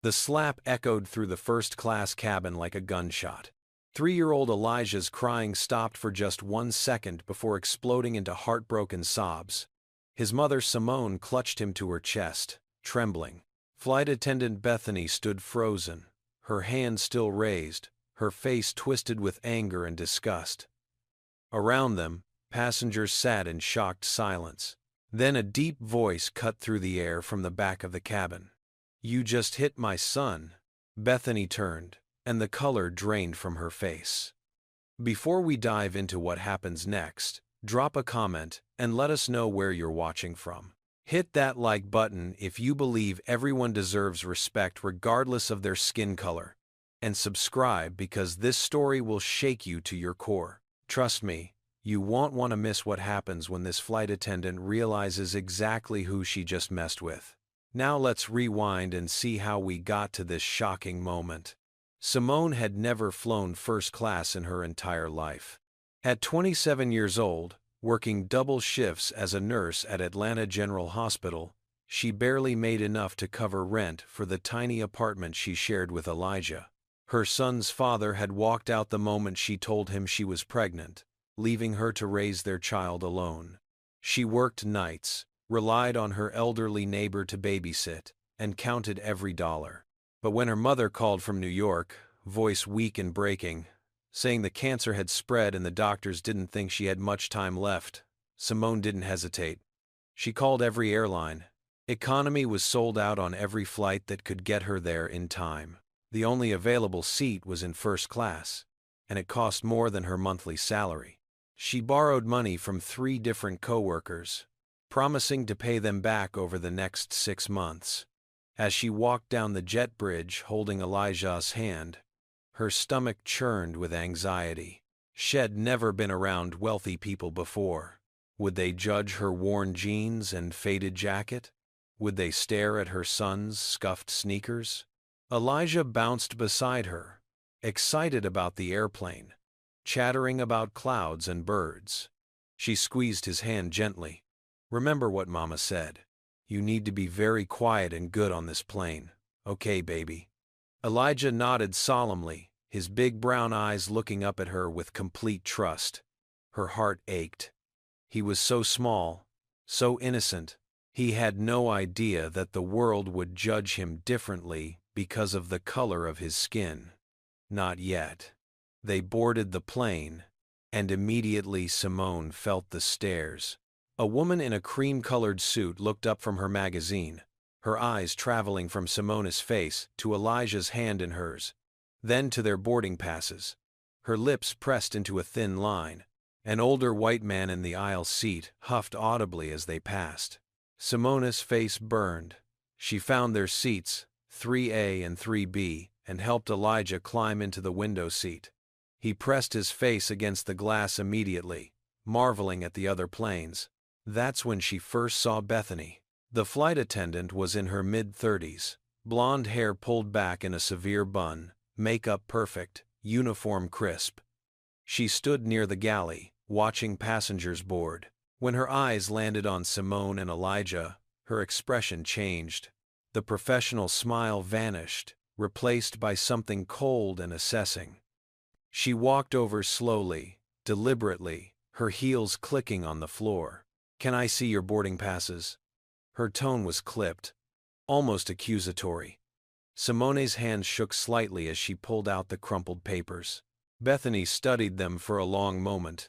The slap echoed through the first-class cabin like a gunshot. 3-year-old Elijah's crying stopped for just 1 second before exploding into heartbroken sobs. His mother Simone clutched him to her chest, trembling. Flight attendant Bethany stood frozen, her hand still raised, her face twisted with anger and disgust. Around them, passengers sat in shocked silence. Then a deep voice cut through the air from the back of the cabin. "You just hit my son." Bethany turned, and the color drained from her face. Before we dive into what happens next, drop a comment and let us know where you're watching from. Hit that like button if you believe everyone deserves respect regardless of their skin color. And subscribe because this story will shake you to your core. Trust me, you won't want to miss what happens when this flight attendant realizes exactly who she just messed with. Now let's rewind and see how we got to this shocking moment. Simone had never flown first class in her entire life. At 27 years old, working double shifts as a nurse at Atlanta General Hospital, she barely made enough to cover rent for the tiny apartment she shared with Elijah. Her son's father had walked out the moment she told him she was pregnant, leaving her to raise their child alone. She worked nights, relied on her elderly neighbor to babysit, and counted every dollar. But when her mother called from New York, voice weak and breaking, saying the cancer had spread and the doctors didn't think she had much time left, Simone didn't hesitate. She called every airline. Economy was sold out on every flight that could get her there in time. The only available seat was in first class, and it cost more than her monthly salary. She borrowed money from 3 different coworkers, promising to pay them back over the next 6 months. As she walked down the jet bridge holding Elijah's hand, her stomach churned with anxiety. She'd never been around wealthy people before. Would they judge her worn jeans and faded jacket? Would they stare at her son's scuffed sneakers? Elijah bounced beside her, excited about the airplane, chattering about clouds and birds. She squeezed his hand gently. "Remember what Mama said. You need to be very quiet and good on this plane, okay, baby?" Elijah nodded solemnly, his big brown eyes looking up at her with complete trust. Her heart ached. He was so small, so innocent. He had no idea that the world would judge him differently because of the color of his skin. Not yet. They boarded the plane, and immediately Simone felt the stares. A woman in a cream-colored suit looked up from her magazine, her eyes traveling from Simone's face to Elijah's hand in hers, then to their boarding passes. Her lips pressed into a thin line. An older white man in the aisle seat huffed audibly as they passed. Simone's face burned. She found their seats, 3A and 3B, and helped Elijah climb into the window seat. He pressed his face against the glass immediately, marveling at the other planes. That's when she first saw Bethany. The flight attendant was in her mid-30s, blonde hair pulled back in a severe bun, makeup perfect, uniform crisp. She stood near the galley, watching passengers board. When her eyes landed on Simone and Elijah, her expression changed. The professional smile vanished, replaced by something cold and assessing. She walked over slowly, deliberately, her heels clicking on the floor. "Can I see your boarding passes?" Her tone was clipped, almost accusatory. Simone's hand shook slightly as she pulled out the crumpled papers. Bethany studied them for a long moment,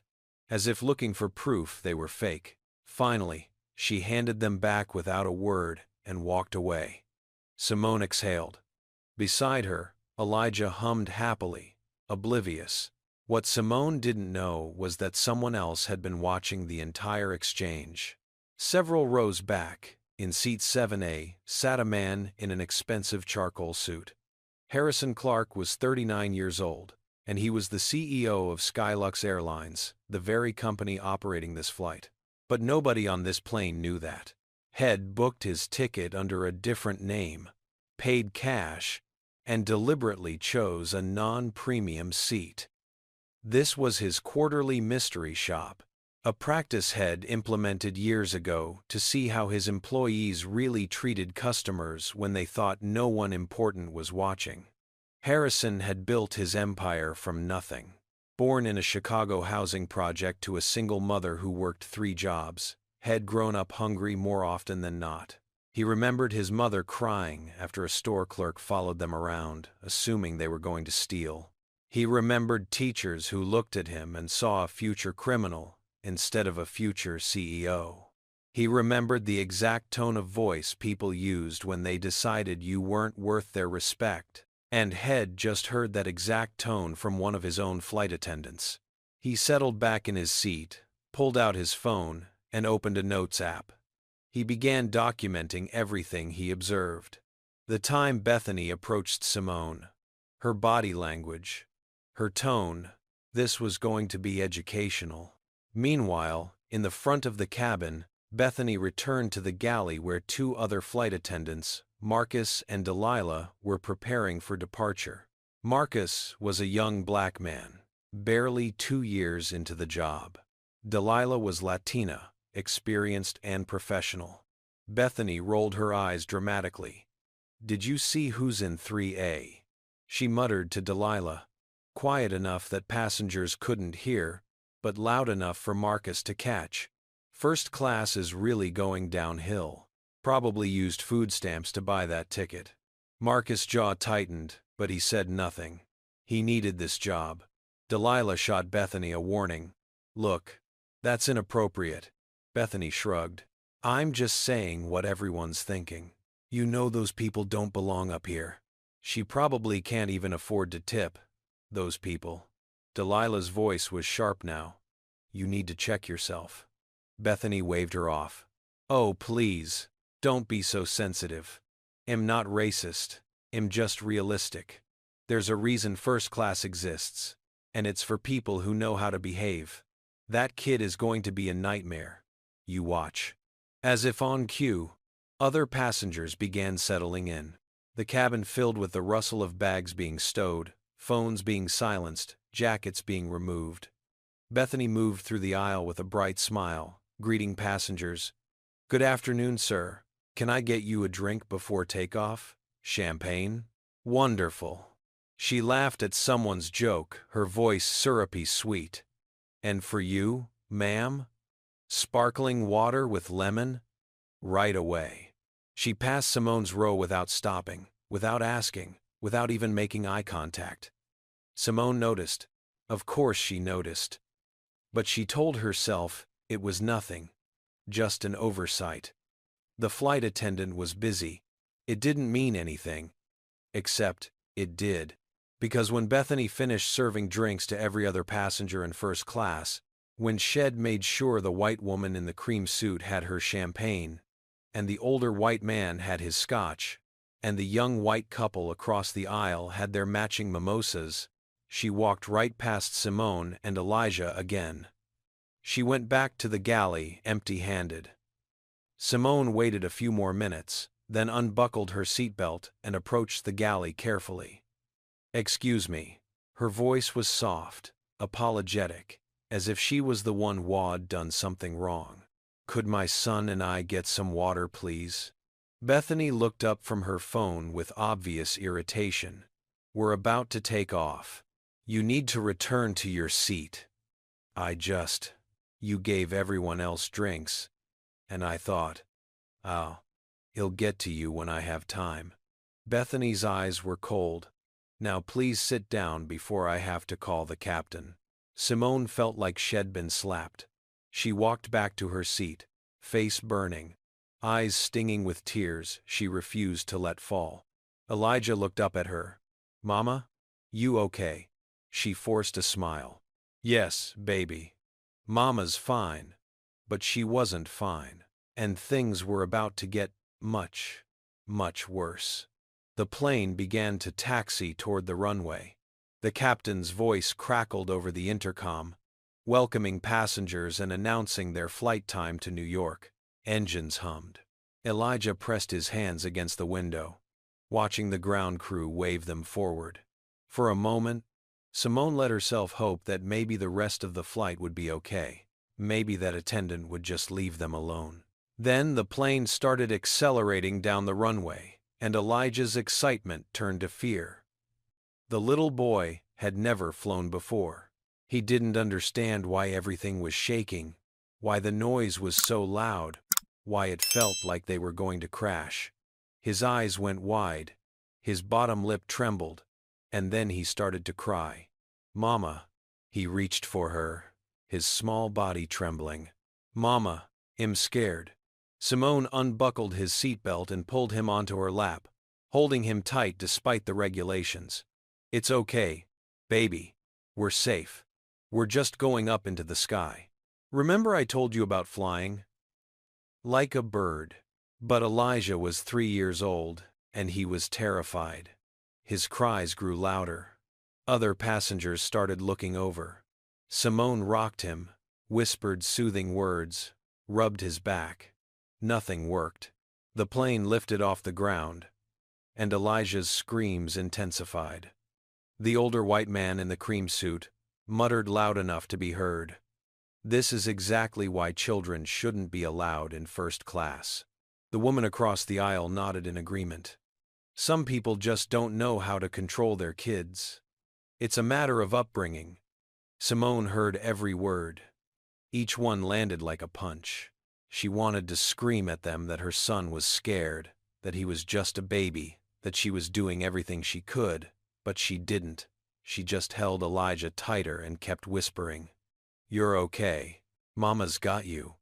as if looking for proof they were fake. Finally, she handed them back without a word and walked away. Simone exhaled. Beside her, Elijah hummed happily, oblivious. What Simone didn't know was that someone else had been watching the entire exchange. Several rows back, in seat 7A, sat a man in an expensive charcoal suit. Harrison Clark was 39 years old, and he was the CEO of Skylux Airlines, the very company operating this flight. But nobody on this plane knew that. He'd booked his ticket under a different name, paid cash, and deliberately chose a non-premium seat. This was his quarterly mystery shop. A practice head implemented years ago to see how his employees really treated customers when they thought no one important was watching. Harrison had built his empire from nothing. Born in a Chicago housing project to a single mother who worked 3 jobs, had grown up hungry more often than not. He remembered his mother crying after a store clerk followed them around, assuming they were going to steal. He remembered teachers who looked at him and saw a future criminal instead of a future CEO. He remembered the exact tone of voice people used when they decided you weren't worth their respect, and had just heard that exact tone from one of his own flight attendants. He settled back in his seat, pulled out his phone, and opened a notes app. He began documenting everything he observed. The time Bethany approached Simone, her body language, her tone. This was going to be educational. Meanwhile, in the front of the cabin, Bethany returned to the galley where 2 other flight attendants, Marcus and Delilah, were preparing for departure. Marcus was a young black man, barely 2 years into the job. Delilah was Latina, experienced and professional. Bethany rolled her eyes dramatically. "Did you see who's in 3A?" She muttered to Delilah, quiet enough that passengers couldn't hear, but loud enough for Marcus to catch. "First class is really going downhill. Probably used food stamps to buy that ticket." Marcus' jaw tightened, but he said nothing. He needed this job. Delilah shot Bethany a warning. "Look, that's inappropriate." Bethany shrugged. "I'm just saying what everyone's thinking. You know those people don't belong up here. She probably can't even afford to tip. Those people." Delilah's voice was sharp now. "You need to check yourself." Bethany waved her off. "Oh, please, don't be so sensitive. I'm not racist. I'm just realistic. There's a reason first class exists, and it's for people who know how to behave. That kid is going to be a nightmare. You watch." As if on cue, other passengers began settling in. The cabin filled with the rustle of bags being stowed, phones being silenced, jackets being removed. Bethany moved through the aisle with a bright smile, greeting passengers. "Good afternoon, sir. Can I get you a drink before takeoff? Champagne?" "Wonderful." She laughed at someone's joke, her voice syrupy sweet. "And for you, ma'am? Sparkling water with lemon?" Right away. She passed Simone's row without stopping, without asking, without even making eye contact. Simone noticed. Of course she noticed. But she told herself it was nothing, just an oversight. The flight attendant was busy. It didn't mean anything. Except it did. Because when Bethany finished serving drinks to every other passenger in first class, when Shed made sure the white woman in the cream suit had her champagne, and the older white man had his scotch, and the young white couple across the aisle had their matching mimosas, she walked right past Simone and Elijah again. She went back to the galley empty-handed. Simone waited a few more minutes, then unbuckled her seatbelt and approached the galley carefully. "Excuse me." Her voice was soft, apologetic, as if she was the one who'd done something wrong. "Could my son and I get some water, please?" Bethany looked up from her phone with obvious irritation. "We're about to take off. You need to return to your seat." You gave everyone else drinks. And I thought, oh, it'll get to you when I have time." Bethany's eyes were cold. "Now please sit down before I have to call the captain." Simone felt like she'd been slapped. She walked back to her seat, face burning, eyes stinging with tears she refused to let fall. Elijah looked up at her. "Mama? You okay?" She forced a smile. "Yes, baby. Mama's fine." But she wasn't fine. And things were about to get much, much worse. The plane began to taxi toward the runway. The captain's voice crackled over the intercom, welcoming passengers and announcing their flight time to New York. Engines hummed. Elijah pressed his hands against the window, watching the ground crew wave them forward. For a moment, Simone let herself hope that maybe the rest of the flight would be okay. Maybe that attendant would just leave them alone. Then the plane started accelerating down the runway, and Elijah's excitement turned to fear. The little boy had never flown before. He didn't understand why everything was shaking, why the noise was so loud, why it felt like they were going to crash. His eyes went wide, his bottom lip trembled, and then he started to cry. "Mama." He reached for her, his small body trembling. "Mama, I'm scared." Simone unbuckled his seatbelt and pulled him onto her lap, holding him tight despite the regulations. "It's okay, baby. We're safe. We're just going up into the sky. Remember I told you about flying? Like a bird." But Elijah was 3 years old, and he was terrified. His cries grew louder. Other passengers started looking over. Simone rocked him, whispered soothing words, rubbed his back. Nothing worked. The plane lifted off the ground, and Elijah's screams intensified. The older white man in the cream suit muttered loud enough to be heard. "This is exactly why children shouldn't be allowed in first class." The woman across the aisle nodded in agreement. "Some people just don't know how to control their kids. It's a matter of upbringing." Simone heard every word. Each one landed like a punch. She wanted to scream at them that her son was scared, that he was just a baby, that she was doing everything she could, but she didn't. She just held Elijah tighter and kept whispering, "You're okay. Mama's got you.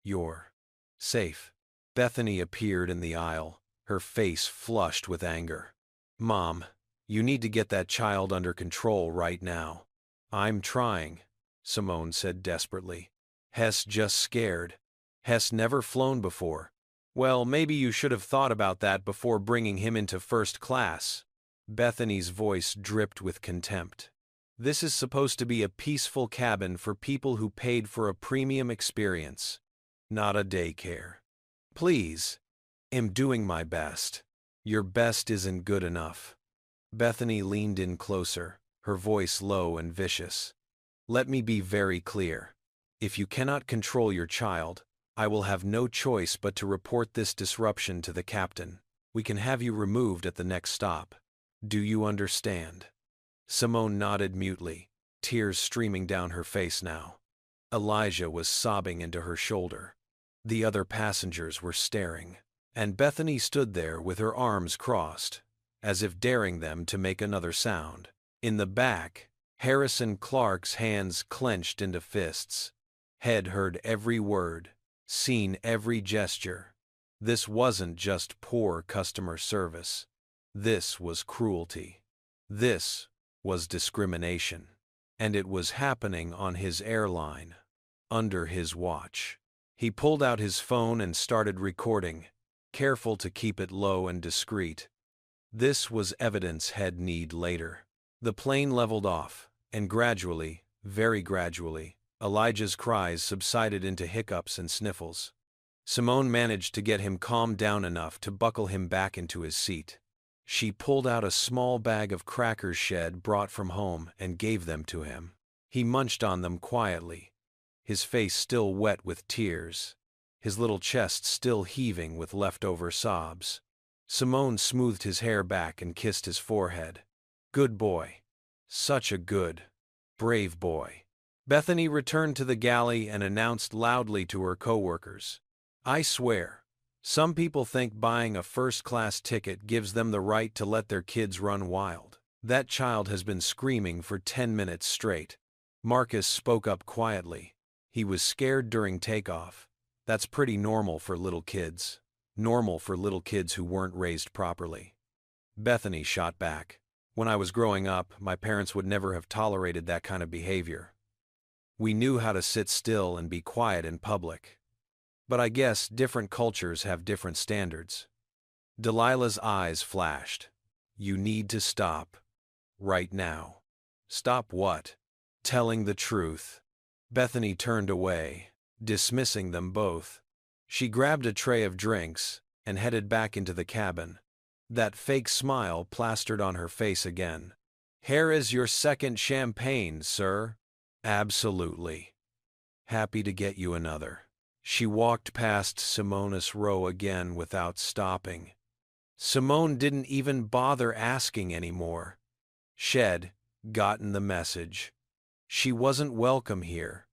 You're safe." Bethany appeared in the aisle, her face flushed with anger. "Mom, you need to get that child under control right now." "I'm trying," Simone said desperately. "Hess just scared. Hess never flown before." "Well, maybe you should have thought about that before bringing him into first class." Bethany's voice dripped with contempt. "This is supposed to be a peaceful cabin for people who paid for a premium experience, not a daycare. Please. I'm doing my best." "Your best isn't good enough." Bethany leaned in closer, her voice low and vicious. "Let me be very clear. If you cannot control your child, I will have no choice but to report this disruption to the captain. We can have you removed at the next stop. Do you understand?" Simone nodded mutely, tears streaming down her face now. Elijah was sobbing into her shoulder. The other passengers were staring, and Bethany stood there with her arms crossed, as if daring them to make another sound. In the back, Harrison Clark's hands clenched into fists. Had heard every word, seen every gesture. This wasn't just poor customer service. This was cruelty. This was discrimination. And it was happening on his airline, under his watch. He pulled out his phone and started recording, careful to keep it low and discreet. This was evidence he'd need later. The plane leveled off, and gradually, very gradually, Elijah's cries subsided into hiccups and sniffles. Simone managed to get him calmed down enough to buckle him back into his seat. She pulled out a small bag of crackers she'd brought from home and gave them to him. He munched on them quietly, his face still wet with tears, his little chest still heaving with leftover sobs. Simone smoothed his hair back and kissed his forehead. "Good boy. Such a good, brave boy." Bethany returned to the galley and announced loudly to her coworkers, "I swear, some people think buying a first-class ticket gives them the right to let their kids run wild. That child has been screaming for 10 minutes straight." Marcus spoke up quietly. He was scared during takeoff. That's pretty normal for little kids. Normal for little kids who weren't raised properly. Bethany shot back. "When I was growing up, my parents would never have tolerated that kind of behavior. We knew how to sit still and be quiet in public. But I guess different cultures have different standards." Delilah's eyes flashed. "You need to stop. Right now." "Stop what?" "Telling the truth." Bethany turned away, dismissing them both. She grabbed a tray of drinks and headed back into the cabin. That fake smile plastered on her face again. "Here is your second champagne, sir." "Absolutely." Happy to get you another. She walked past Simone's row again without stopping. Simone didn't even bother asking anymore. She'd gotten the message. She wasn't welcome here.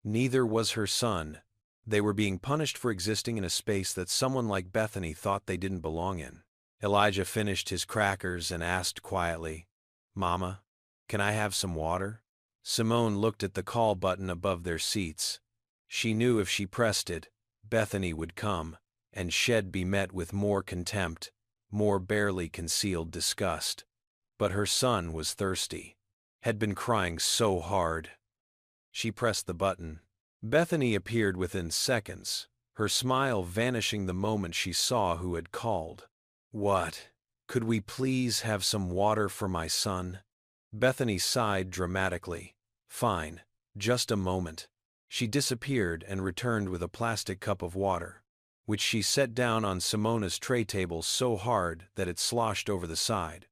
Neither was her son. They were being punished for existing in a space that someone like Bethany thought they didn't belong in. Elijah finished his crackers and asked quietly, "Mama, can I have some water?" Simone looked at the call button above their seats. She knew if she pressed it, Bethany would come, and she'd be met with more contempt, more barely concealed disgust. But her son was thirsty, had been crying so hard. She pressed the button. Bethany appeared within seconds, her smile vanishing the moment she saw who had called. "What? Could we please have some water for my son?" Bethany sighed dramatically. "Fine, just a moment." She disappeared and returned with a plastic cup of water, which she set down on Simone's tray table so hard that it sloshed over the side.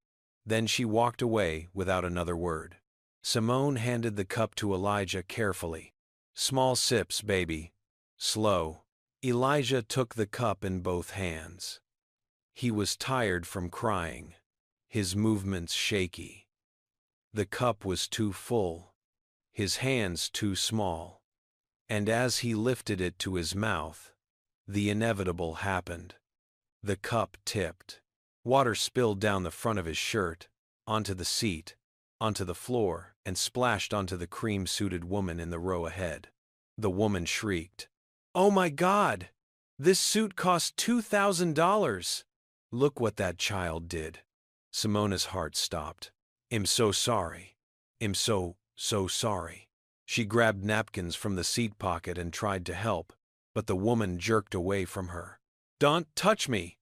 Then she walked away without another word. Simone handed the cup to Elijah carefully. "Small sips, baby. Slow." Elijah took the cup in both hands. He was tired from crying, his movements shaky. The cup was too full, his hands too small. And as he lifted it to his mouth, the inevitable happened. The cup tipped. Water spilled down the front of his shirt, onto the seat, onto the floor, and splashed onto the cream-suited woman in the row ahead. The woman shrieked, "Oh my God! This suit cost $2,000! Look what that child did." Simone's heart stopped. "I'm so sorry. I'm so sorry." She grabbed napkins from the seat pocket and tried to help, but the woman jerked away from her. "Don't touch me!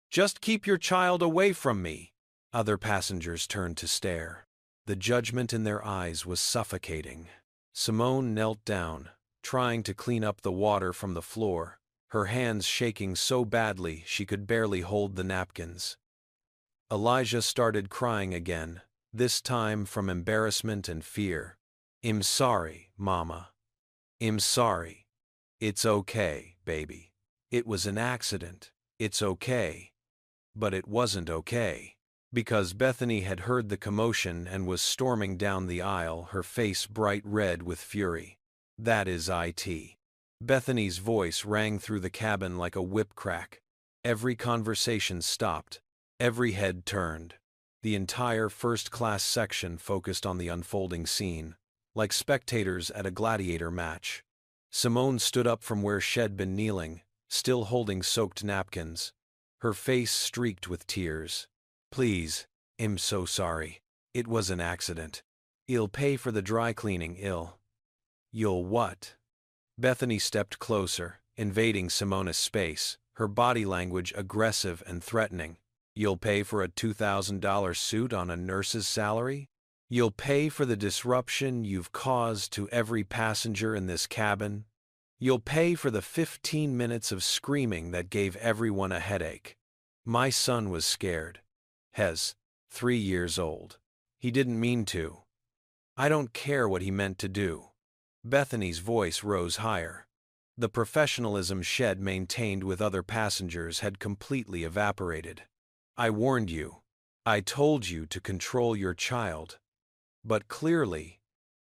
Just keep your child away from me!" Other passengers turned to stare. The judgment in their eyes was suffocating. Simone knelt down, trying to clean up the water from the floor, her hands shaking so badly she could barely hold the napkins. Elijah started crying again, this time from embarrassment and fear. "I'm sorry, Mama. I'm sorry. It's okay, baby. It was an accident. It's okay." But it wasn't okay. Because Bethany had heard the commotion and was storming down the aisle, her face bright red with fury. "That is it." Bethany's voice rang through the cabin like a whip crack. Every conversation stopped. Every head turned. The entire first-class section focused on the unfolding scene, like spectators at a gladiator match. Simone stood up from where she'd been kneeling, still holding soaked napkins, her face streaked with tears. "Please, I'm so sorry. It was an accident. I'll pay for the dry cleaning. You'll what?" Bethany stepped closer, invading Simone's space, her body language aggressive and threatening. "You'll pay for a $2,000 suit on a nurse's salary? You'll pay for the disruption you've caused to every passenger in this cabin? You'll pay for the 15 minutes of screaming that gave everyone a headache." My son was scared. 3 years old. He didn't mean to. I don't care what he meant to do. Bethany's voice rose higher. The professionalism she'd maintained with other passengers had completely evaporated. "I warned you. I told you to control your child. But clearly,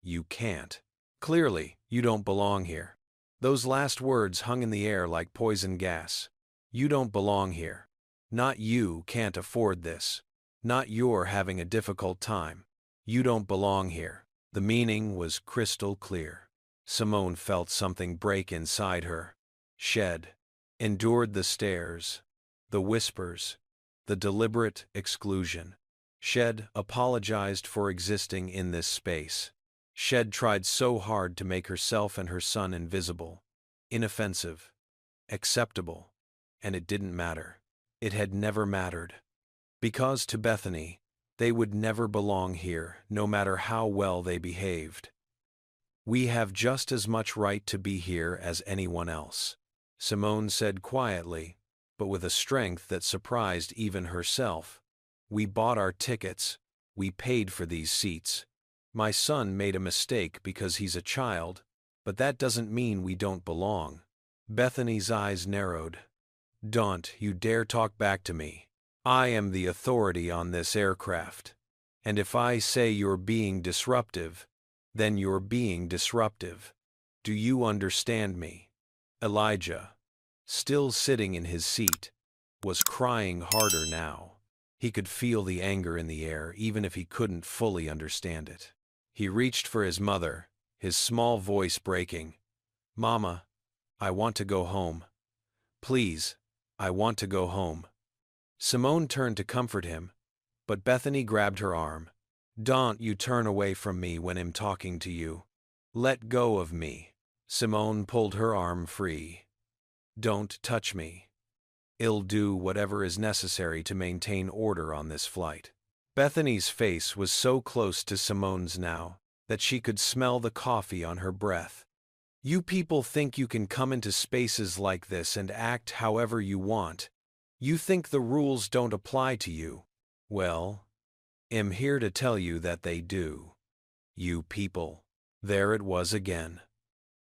you can't. Clearly, you don't belong here." Those last words hung in the air like poison gas. You don't belong here. Not you can't afford this. Not you're having a difficult time. You don't belong here. The meaning was crystal clear. Simone felt something break inside her. She'd endured the stares, the whispers, the deliberate exclusion. She'd apologized for existing in this space. She'd tried so hard to make herself and her son invisible, inoffensive, acceptable, and it didn't matter. It had never mattered. Because to Bethany, they would never belong here, no matter how well they behaved. "We have just as much right to be here as anyone else," Simone said quietly, but with a strength that surprised even herself. "We bought our tickets. We paid for these seats. My son made a mistake because he's a child, but that doesn't mean we don't belong. Bethany's eyes narrowed. Don't you dare talk back to me. I am the authority on this aircraft. And if I say you're being disruptive, then you're being disruptive. Do you understand me? Elijah, still sitting in his seat, was crying harder now. He could feel the anger in the air even if he couldn't fully understand it. He reached for his mother, his small voice breaking. Mama, I want to go home. Please, I want to go home. Simone turned to comfort him, but Bethany grabbed her arm. Don't you turn away from me when I'm talking to you. Let go of me. Simone pulled her arm free. Don't touch me. I'll do whatever is necessary to maintain order on this flight. Bethany's face was so close to Simone's now that she could smell the coffee on her breath. You people think you can come into spaces like this and act however you want. You think the rules don't apply to you. Well, I'm here to tell you that they do. You people. There it was again.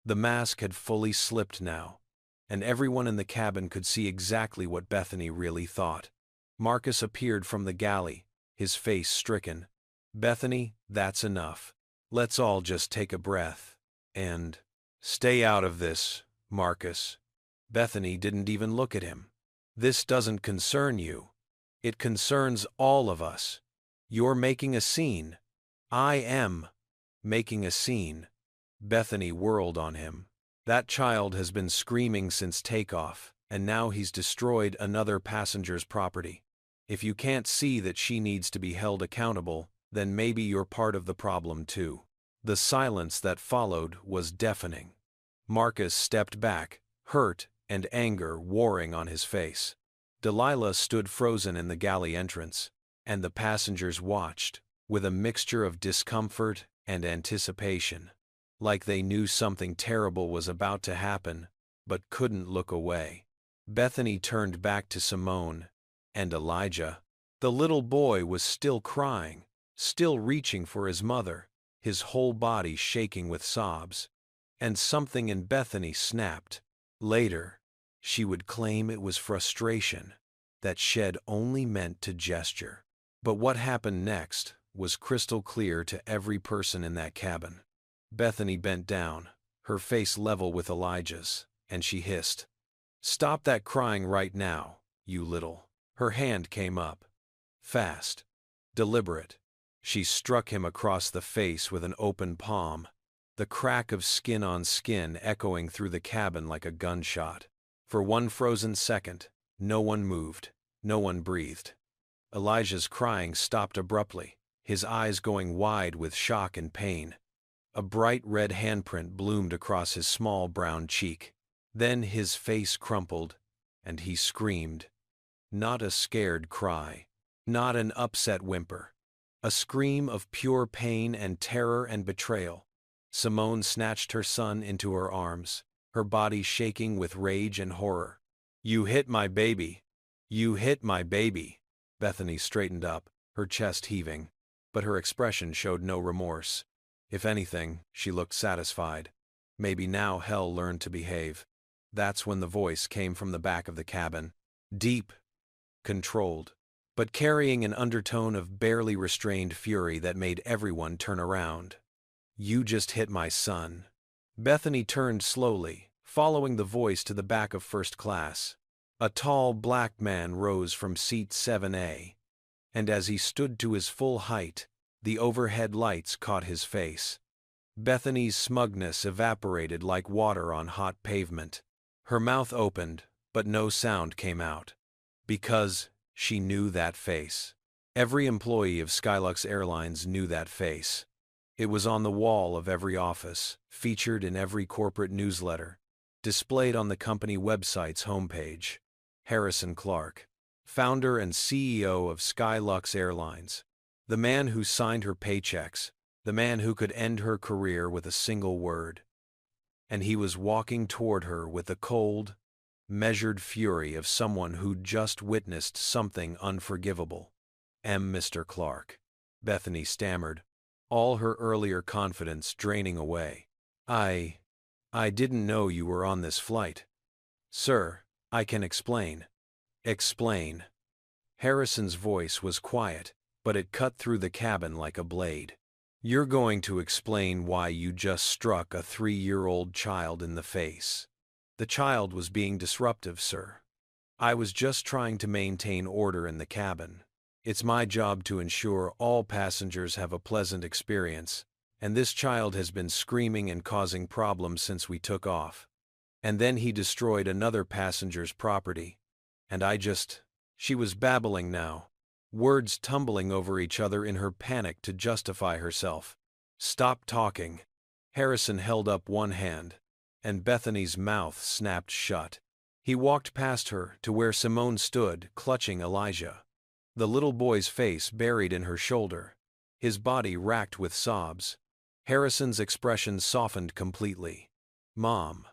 The mask had fully slipped now, and everyone in the cabin could see exactly what Bethany really thought. Marcus appeared from the galley, his face stricken. Bethany, that's enough. Let's all just take a breath. And stay out of this, Marcus. Bethany didn't even look at him. This doesn't concern you. It concerns all of us. You're making a scene. I am making a scene. Bethany whirled on him. That child has been screaming since takeoff, and now he's destroyed another passenger's property. If you can't see that she needs to be held accountable, then maybe you're part of the problem too. The silence that followed was deafening. Marcus stepped back, hurt and anger warring on his face. Delilah stood frozen in the galley entrance, and the passengers watched, with a mixture of discomfort and anticipation, like they knew something terrible was about to happen, but couldn't look away. Bethany turned back to Simone and Elijah. The little boy was still crying, still reaching for his mother, his whole body shaking with sobs. And something in Bethany snapped. Later, she would claim it was frustration, that shed only meant to gesture. But what happened next was crystal clear to every person in that cabin. Bethany bent down, her face level with Elijah's, and she hissed, "Stop that crying right now, you little." Her hand came up. Fast, deliberate. She struck him across the face with an open palm, the crack of skin on skin echoing through the cabin like a gunshot. For one frozen second, no one moved, no one breathed. Elijah's crying stopped abruptly, his eyes going wide with shock and pain. A bright red handprint bloomed across his small brown cheek. Then his face crumpled, and he screamed. Not a scared cry, not an upset whimper. A scream of pure pain and terror and betrayal. Simone snatched her son into her arms, her body shaking with rage and horror. "You hit my baby! You hit my baby!" Bethany straightened up, her chest heaving, but her expression showed no remorse. If anything, she looked satisfied. Maybe now hell learned to behave. That's when the voice came from the back of the cabin. Deep, controlled, but carrying an undertone of barely restrained fury that made everyone turn around. "You just hit my son." Bethany turned slowly, following the voice to the back of first class. A tall black man rose from seat 7A, and as he stood to his full height, the overhead lights caught his face. Bethany's smugness evaporated like water on hot pavement. Her mouth opened, but no sound came out. Because she knew that face. Every employee of Skylux Airlines knew that face. It was on the wall of every office, featured in every corporate newsletter, displayed on the company website's homepage. Harrison Clark, founder and CEO of Skylux Airlines, the man who signed her paychecks, the man who could end her career with a single word. And he was walking toward her with the cold, measured fury of someone who'd just witnessed something unforgivable. Mr. Clark," Bethany stammered, all her earlier confidence draining away. I didn't know you were on this flight. Sir, I can explain. Explain. Harrison's voice was quiet, but it cut through the cabin like a blade. You're going to explain why you just struck a 3-year-old child in the face. The child was being disruptive, sir. I was just trying to maintain order in the cabin. It's my job to ensure all passengers have a pleasant experience, and this child has been screaming and causing problems since we took off. And then he destroyed another passenger's property. And She was babbling now, words tumbling over each other in her panic to justify herself. Stop talking. Harrison held up one hand, and Bethany's mouth snapped shut. He walked past her to where Simone stood, clutching Elijah. The little boy's face buried in her shoulder, his body racked with sobs. Harrison's expression softened completely. Mom,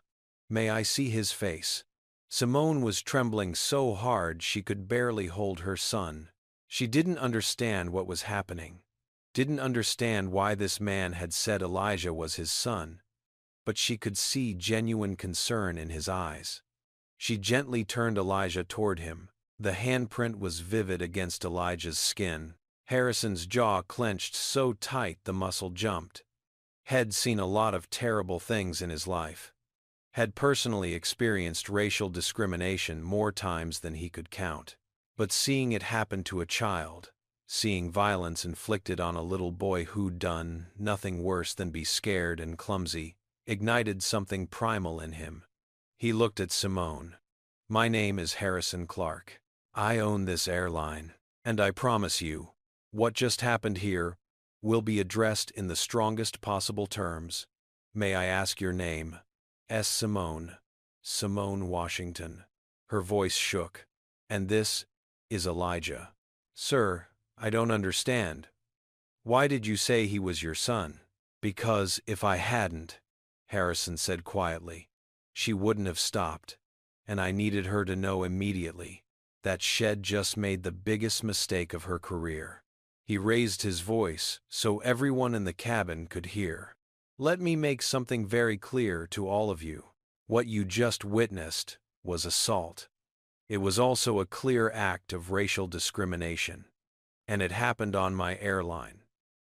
may I see his face? Simone was trembling so hard she could barely hold her son. She didn't understand what was happening, didn't understand why this man had said Elijah was his son, but she could see genuine concern in his eyes. She gently turned Elijah toward him. The handprint was vivid against Elijah's skin. Harrison's jaw clenched so tight the muscle jumped. Had seen a lot of terrible things in his life. Had personally experienced racial discrimination more times than he could count. But seeing it happen to a child, seeing violence inflicted on a little boy who'd done nothing worse than be scared and clumsy, ignited something primal in him. He looked at Simone. My name is Harrison Clark. I own this airline, and I promise you, what just happened here will be addressed in the strongest possible terms. May I ask your name? Simone. Simone Washington. Her voice shook. And this is Elijah. Sir, I don't understand. Why did you say he was your son? Because if I hadn't, Harrison said quietly, she wouldn't have stopped, and I needed her to know immediately that she'd just made the biggest mistake of her career. He raised his voice so everyone in the cabin could hear. Let me make something very clear to all of you. What you just witnessed was assault. It was also a clear act of racial discrimination, and it happened on my airline.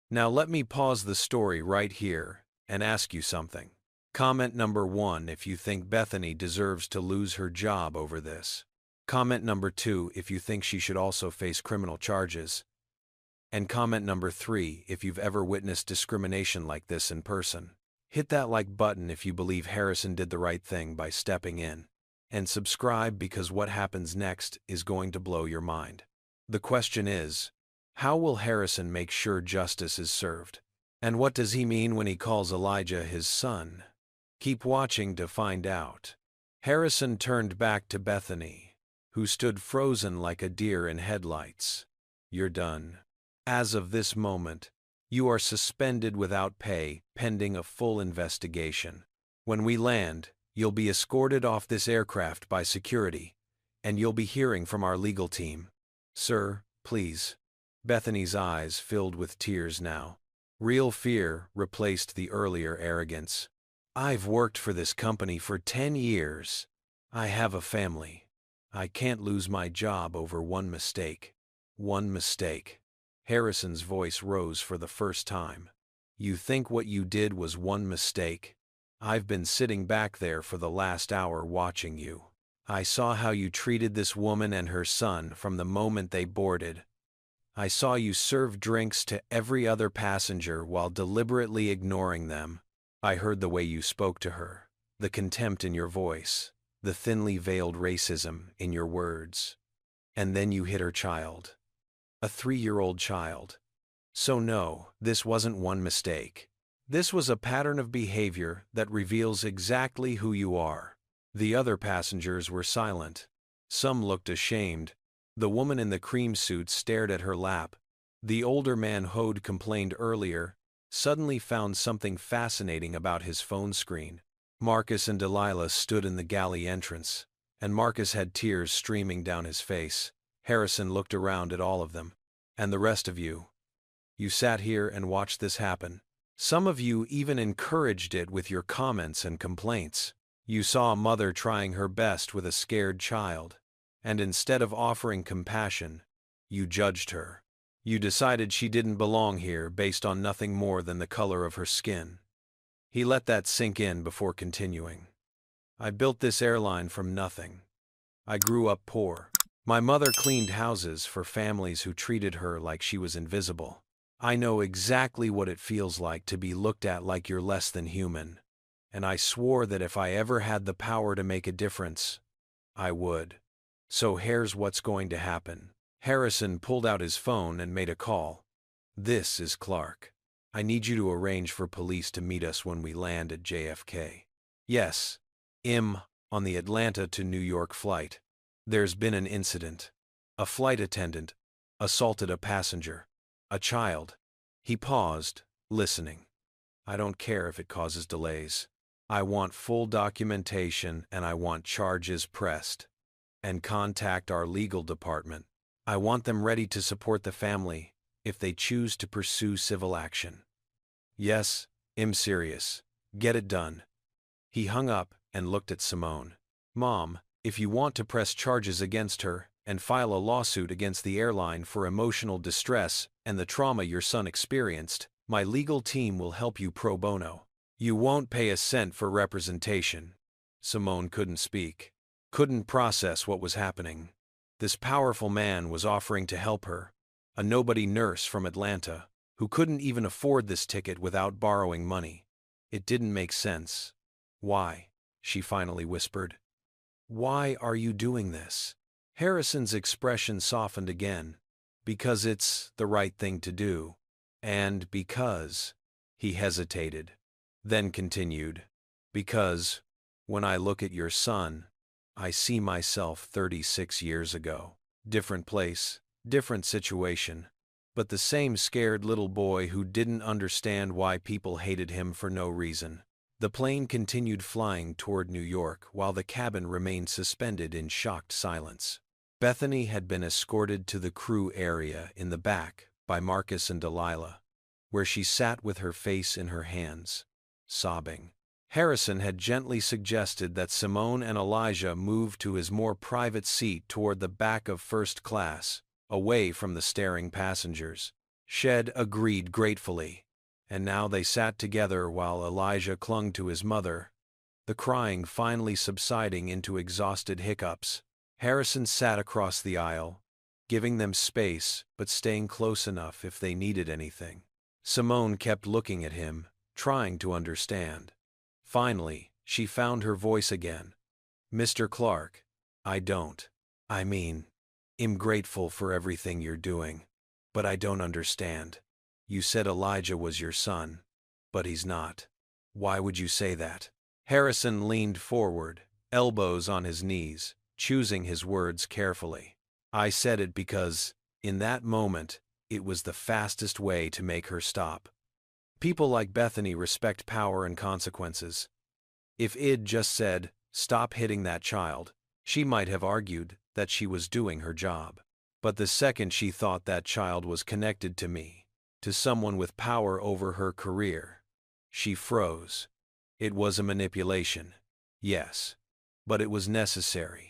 Now let me pause the story right here and ask you something. Comment number 1 if you think Bethany deserves to lose her job over this. Comment number 2 if you think she should also face criminal charges. And comment number 3 if you've ever witnessed discrimination like this in person. Hit that like button if you believe Harrison did the right thing by stepping in. And subscribe because what happens next is going to blow your mind. The question is, how will Harrison make sure justice is served? And what does he mean when he calls Elijah his son? Keep watching to find out. Harrison turned back to Bethany, who stood frozen like a deer in headlights. You're done. As of this moment, you are suspended without pay, pending a full investigation. When we land, you'll be escorted off this aircraft by security, and you'll be hearing from our legal team. Sir, please. Bethany's eyes filled with tears now. Real fear replaced the earlier arrogance. I've worked for this company for 10 years. I have a family. I can't lose my job over one mistake. One mistake. Harrison's voice rose for the first time. You think what you did was one mistake? I've been sitting back there for the last hour watching you. I saw how you treated this woman and her son from the moment they boarded. I saw you serve drinks to every other passenger while deliberately ignoring them. I heard the way you spoke to her, the contempt in your voice, the thinly veiled racism in your words. And then you hit her child. A 3-year-old child. So no, this wasn't one mistake. This was a pattern of behavior that reveals exactly who you are. The other passengers were silent. Some looked ashamed. The woman in the cream suit stared at her lap. The older man who'd complained earlier suddenly found something fascinating about his phone screen. Marcus and Delilah stood in the galley entrance, and Marcus had tears streaming down his face. Harrison looked around at all of them. And the rest of you? You sat here and watched this happen. Some of you even encouraged it with your comments and complaints. You saw a mother trying her best with a scared child, and instead of offering compassion, you judged her. You decided she didn't belong here based on nothing more than the color of her skin. He let that sink in before continuing. I built this airline from nothing. I grew up poor. My mother cleaned houses for families who treated her like she was invisible. I know exactly what it feels like to be looked at like you're less than human, and I swore that if I ever had the power to make a difference, I would. So here's what's going to happen. Harrison pulled out his phone and made a call. This is Clark. I need you to arrange for police to meet us when we land at JFK. Yes, on the Atlanta to New York flight. There's been an incident. A flight attendant assaulted a passenger, a child. He paused, listening. I don't care if it causes delays. I want full documentation and I want charges pressed. And contact our legal department. I want them ready to support the family if they choose to pursue civil action. Yes, I'm serious. Get it done. He hung up and looked at Simone. Mom, if you want to press charges against her and file a lawsuit against the airline for emotional distress and the trauma your son experienced, my legal team will help you pro bono. You won't pay a cent for representation. Simone couldn't speak, couldn't process what was happening. This powerful man was offering to help her, a nobody nurse from Atlanta, who couldn't even afford this ticket without borrowing money. It didn't make sense. Why? She finally whispered. Why are you doing this? Harrison's expression softened again. Because it's the right thing to do. And because... He hesitated, then continued. Because, when I look at your son, I see myself 36 years ago. Different place, different situation, but the same scared little boy who didn't understand why people hated him for no reason. The plane continued flying toward New York while the cabin remained suspended in shocked silence. Bethany had been escorted to the crew area in the back by Marcus and Delilah, where she sat with her face in her hands, sobbing. Harrison had gently suggested that Simone and Elijah move to his more private seat toward the back of first class, away from the staring passengers. Shed agreed gratefully, and now they sat together while Elijah clung to his mother, the crying finally subsiding into exhausted hiccups. Harrison sat across the aisle, giving them space but staying close enough if they needed anything. Simone kept looking at him, trying to understand. Finally, she found her voice again. Mr. Clark, I'm grateful for everything you're doing, but I don't understand. You said Elijah was your son, but he's not. Why would you say that? Harrison leaned forward, elbows on his knees, choosing his words carefully. I said it because, in that moment, it was the fastest way to make her stop. People like Bethany respect power and consequences. If Id just said, "Stop hitting that child," she might have argued that she was doing her job. But the second she thought that child was connected to me, to someone with power over her career, she froze. It was a manipulation, yes, but it was necessary.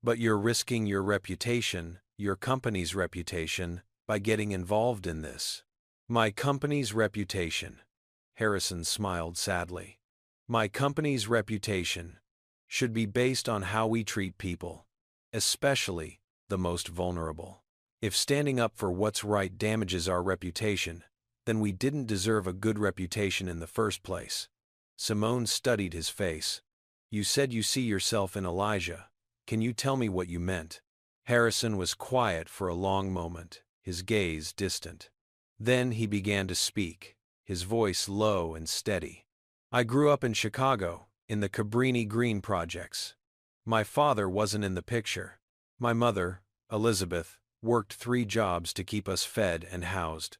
But you're risking your reputation, your company's reputation, by getting involved in this. My company's reputation. Harrison smiled sadly. My company's reputation should be based on how we treat people, especially the most vulnerable. If standing up for what's right damages our reputation, then we didn't deserve a good reputation in the first place. Simone studied his face. You said you see yourself in Elijah. Can you tell me what you meant? Harrison was quiet for a long moment, his gaze distant. Then he began to speak, his voice low and steady. I grew up in Chicago, in the Cabrini Green projects. My father wasn't in the picture. My mother, Elizabeth, worked 3 jobs to keep us fed and housed.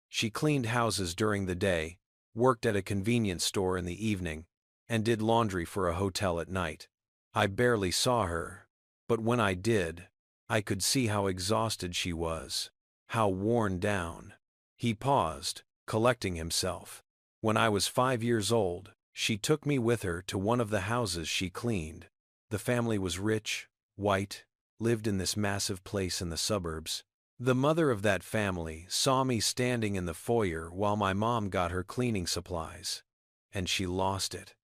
She cleaned houses during the day, worked at a convenience store in the evening, and did laundry for a hotel at night. I barely saw her, but when I did, I could see how exhausted she was, how worn down. He paused, collecting himself. When I was 5 years old, she took me with her to one of the houses she cleaned. The family was rich, white, lived in this massive place in the suburbs. The mother of that family saw me standing in the foyer while my mom got her cleaning supplies. And she lost it.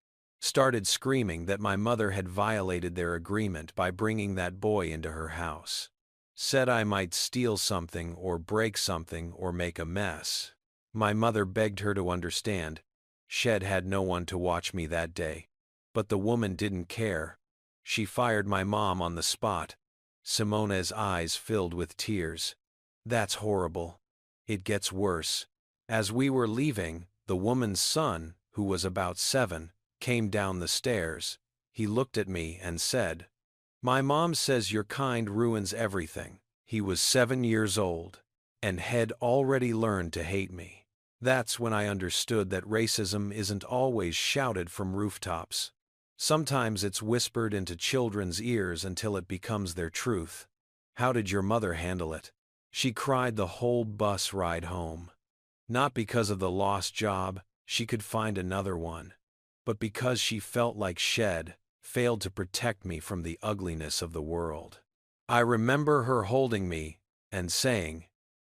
Started screaming that my mother had violated their agreement by bringing that boy into her house. Said I might steal something or break something or make a mess. My mother begged her to understand. Shed had no one to watch me that day. But the woman didn't care. She fired my mom on the spot. Simona's eyes filled with tears. That's horrible. It gets worse. As we were leaving, the woman's son, who was about 7, came down the stairs. He looked at me and said, "My mom says your kind ruins everything." He was 7 years old, and had already learned to hate me. That's when I understood that racism isn't always shouted from rooftops. Sometimes it's whispered into children's ears until it becomes their truth. How did your mother handle it? She cried the whole bus ride home. Not because of the lost job, she could find another one, but because she felt like Shed failed to protect me from the ugliness of the world. I remember her holding me and saying,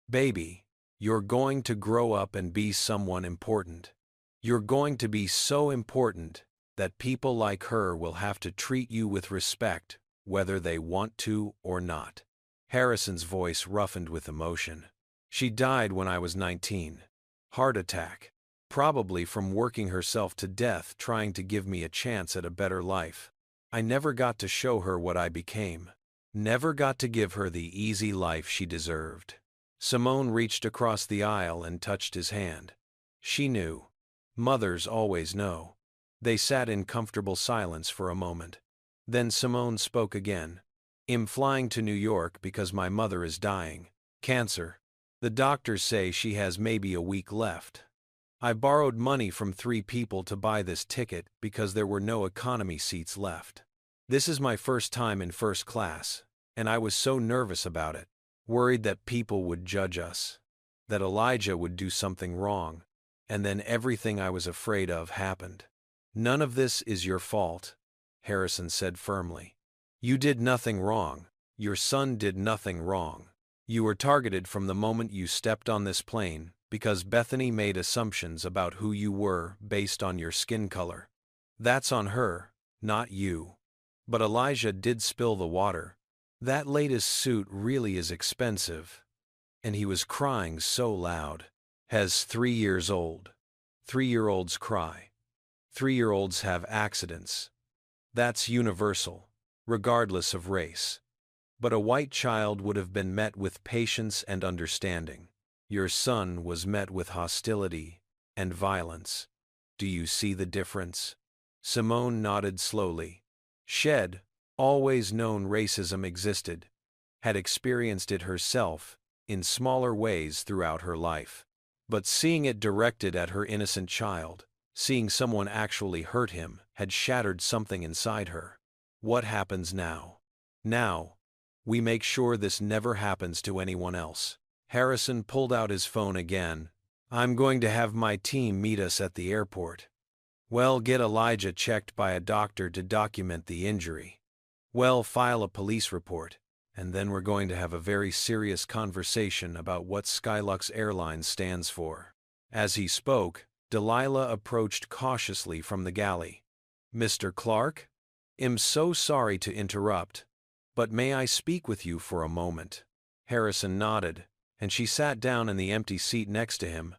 "Baby, you're going to grow up and be someone important. You're going to be so important that people like her will have to treat you with respect, whether they want to or not." Harrison's voice roughened with emotion. She died when I was 19. Heart attack. Probably from working herself to death trying to give me a chance at a better life. I never got to show her what I became. Never got to give her the easy life she deserved. Simone reached across the aisle and touched his hand. She knew. Mothers always know. They sat in comfortable silence for a moment. Then Simone spoke again. "I'm flying to New York because my mother is dying. Cancer. The doctors say she has maybe a week left. I borrowed money from 3 people to buy this ticket because there were no economy seats left. This is my first time in first class, and I was so nervous about it, worried that people would judge us, that Elijah would do something wrong, and then everything I was afraid of happened." "None of this is your fault," Harrison said firmly. "You did nothing wrong. Your son did nothing wrong. You were targeted from the moment you stepped on this plane because Bethany made assumptions about who you were based on your skin color. That's on her, not you. But Elijah did spill the water. That latest suit really is expensive." And he was crying so loud. Has 3 years old. 3-year-olds cry. 3-year-olds have accidents. That's universal, regardless of race. But a white child would have been met with patience and understanding. Your son was met with hostility and violence. Do you see the difference? Simone nodded slowly. Shed, always known racism existed, had experienced it herself in smaller ways throughout her life. But seeing it directed at her innocent child, seeing someone actually hurt him, had shattered something inside her. What happens now? Now, we make sure this never happens to anyone else. Harrison pulled out his phone again. "I'm going to have my team meet us at the airport. Well, get Elijah checked by a doctor to document the injury. Well, file a police report. And then we're going to have a very serious conversation about what Skylux Airlines stands for." As he spoke, Delilah approached cautiously from the galley. "Mr. Clark? I'm so sorry to interrupt, but may I speak with you for a moment?" Harrison nodded, and she sat down in the empty seat next to him,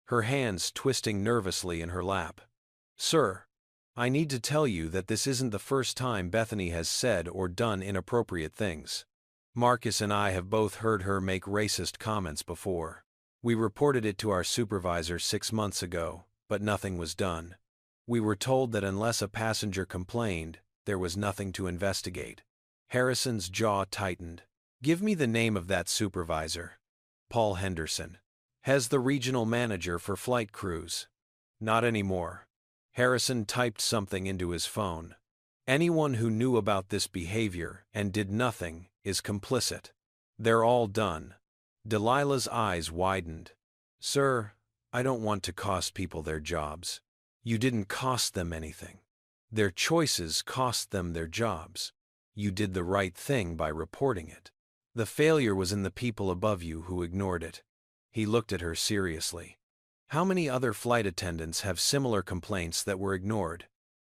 her hands twisting nervously in her lap. "Sir, I need to tell you that this isn't the first time Bethany has said or done inappropriate things. Marcus and I have both heard her make racist comments before. We reported it to our supervisor 6 months ago, but nothing was done. We were told that unless a passenger complained, there was nothing to investigate." Harrison's jaw tightened. "Give me the name of that supervisor." "Paul Henderson. Has the regional manager for flight crews." "Not anymore." Harrison typed something into his phone. "Anyone who knew about this behavior and did nothing is complicit. They're all done." Delilah's eyes widened. "Sir, I don't want to cost people their jobs. You didn't cost them anything. Their choices cost them their jobs. You did the right thing by reporting it. The failure was in the people above you who ignored it. He looked at her seriously. How many other flight attendants have similar complaints that were ignored?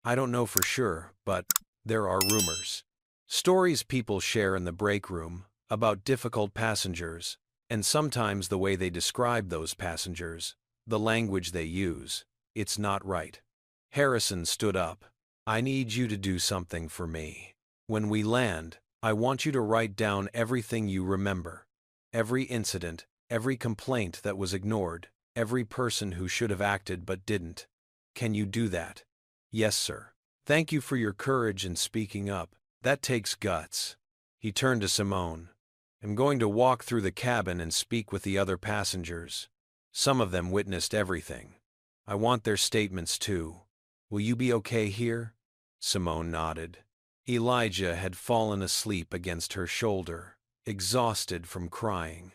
I don't know for sure, but there are rumors. Stories people share in the break room about difficult passengers, and sometimes the way they describe those passengers, the language they use, it's not right. Harrison stood up. I need you to do something for me. When we land, I want you to write down everything you remember. Every incident, every complaint that was ignored, every person who should have acted but didn't. Can you do that? Yes, sir. Thank you for your courage in speaking up. That takes guts. He turned to Simone. I'm going to walk through the cabin and speak with the other passengers. Some of them witnessed everything. I want their statements too. Will you be okay here? Simone nodded. Elijah had fallen asleep against her shoulder, exhausted from crying.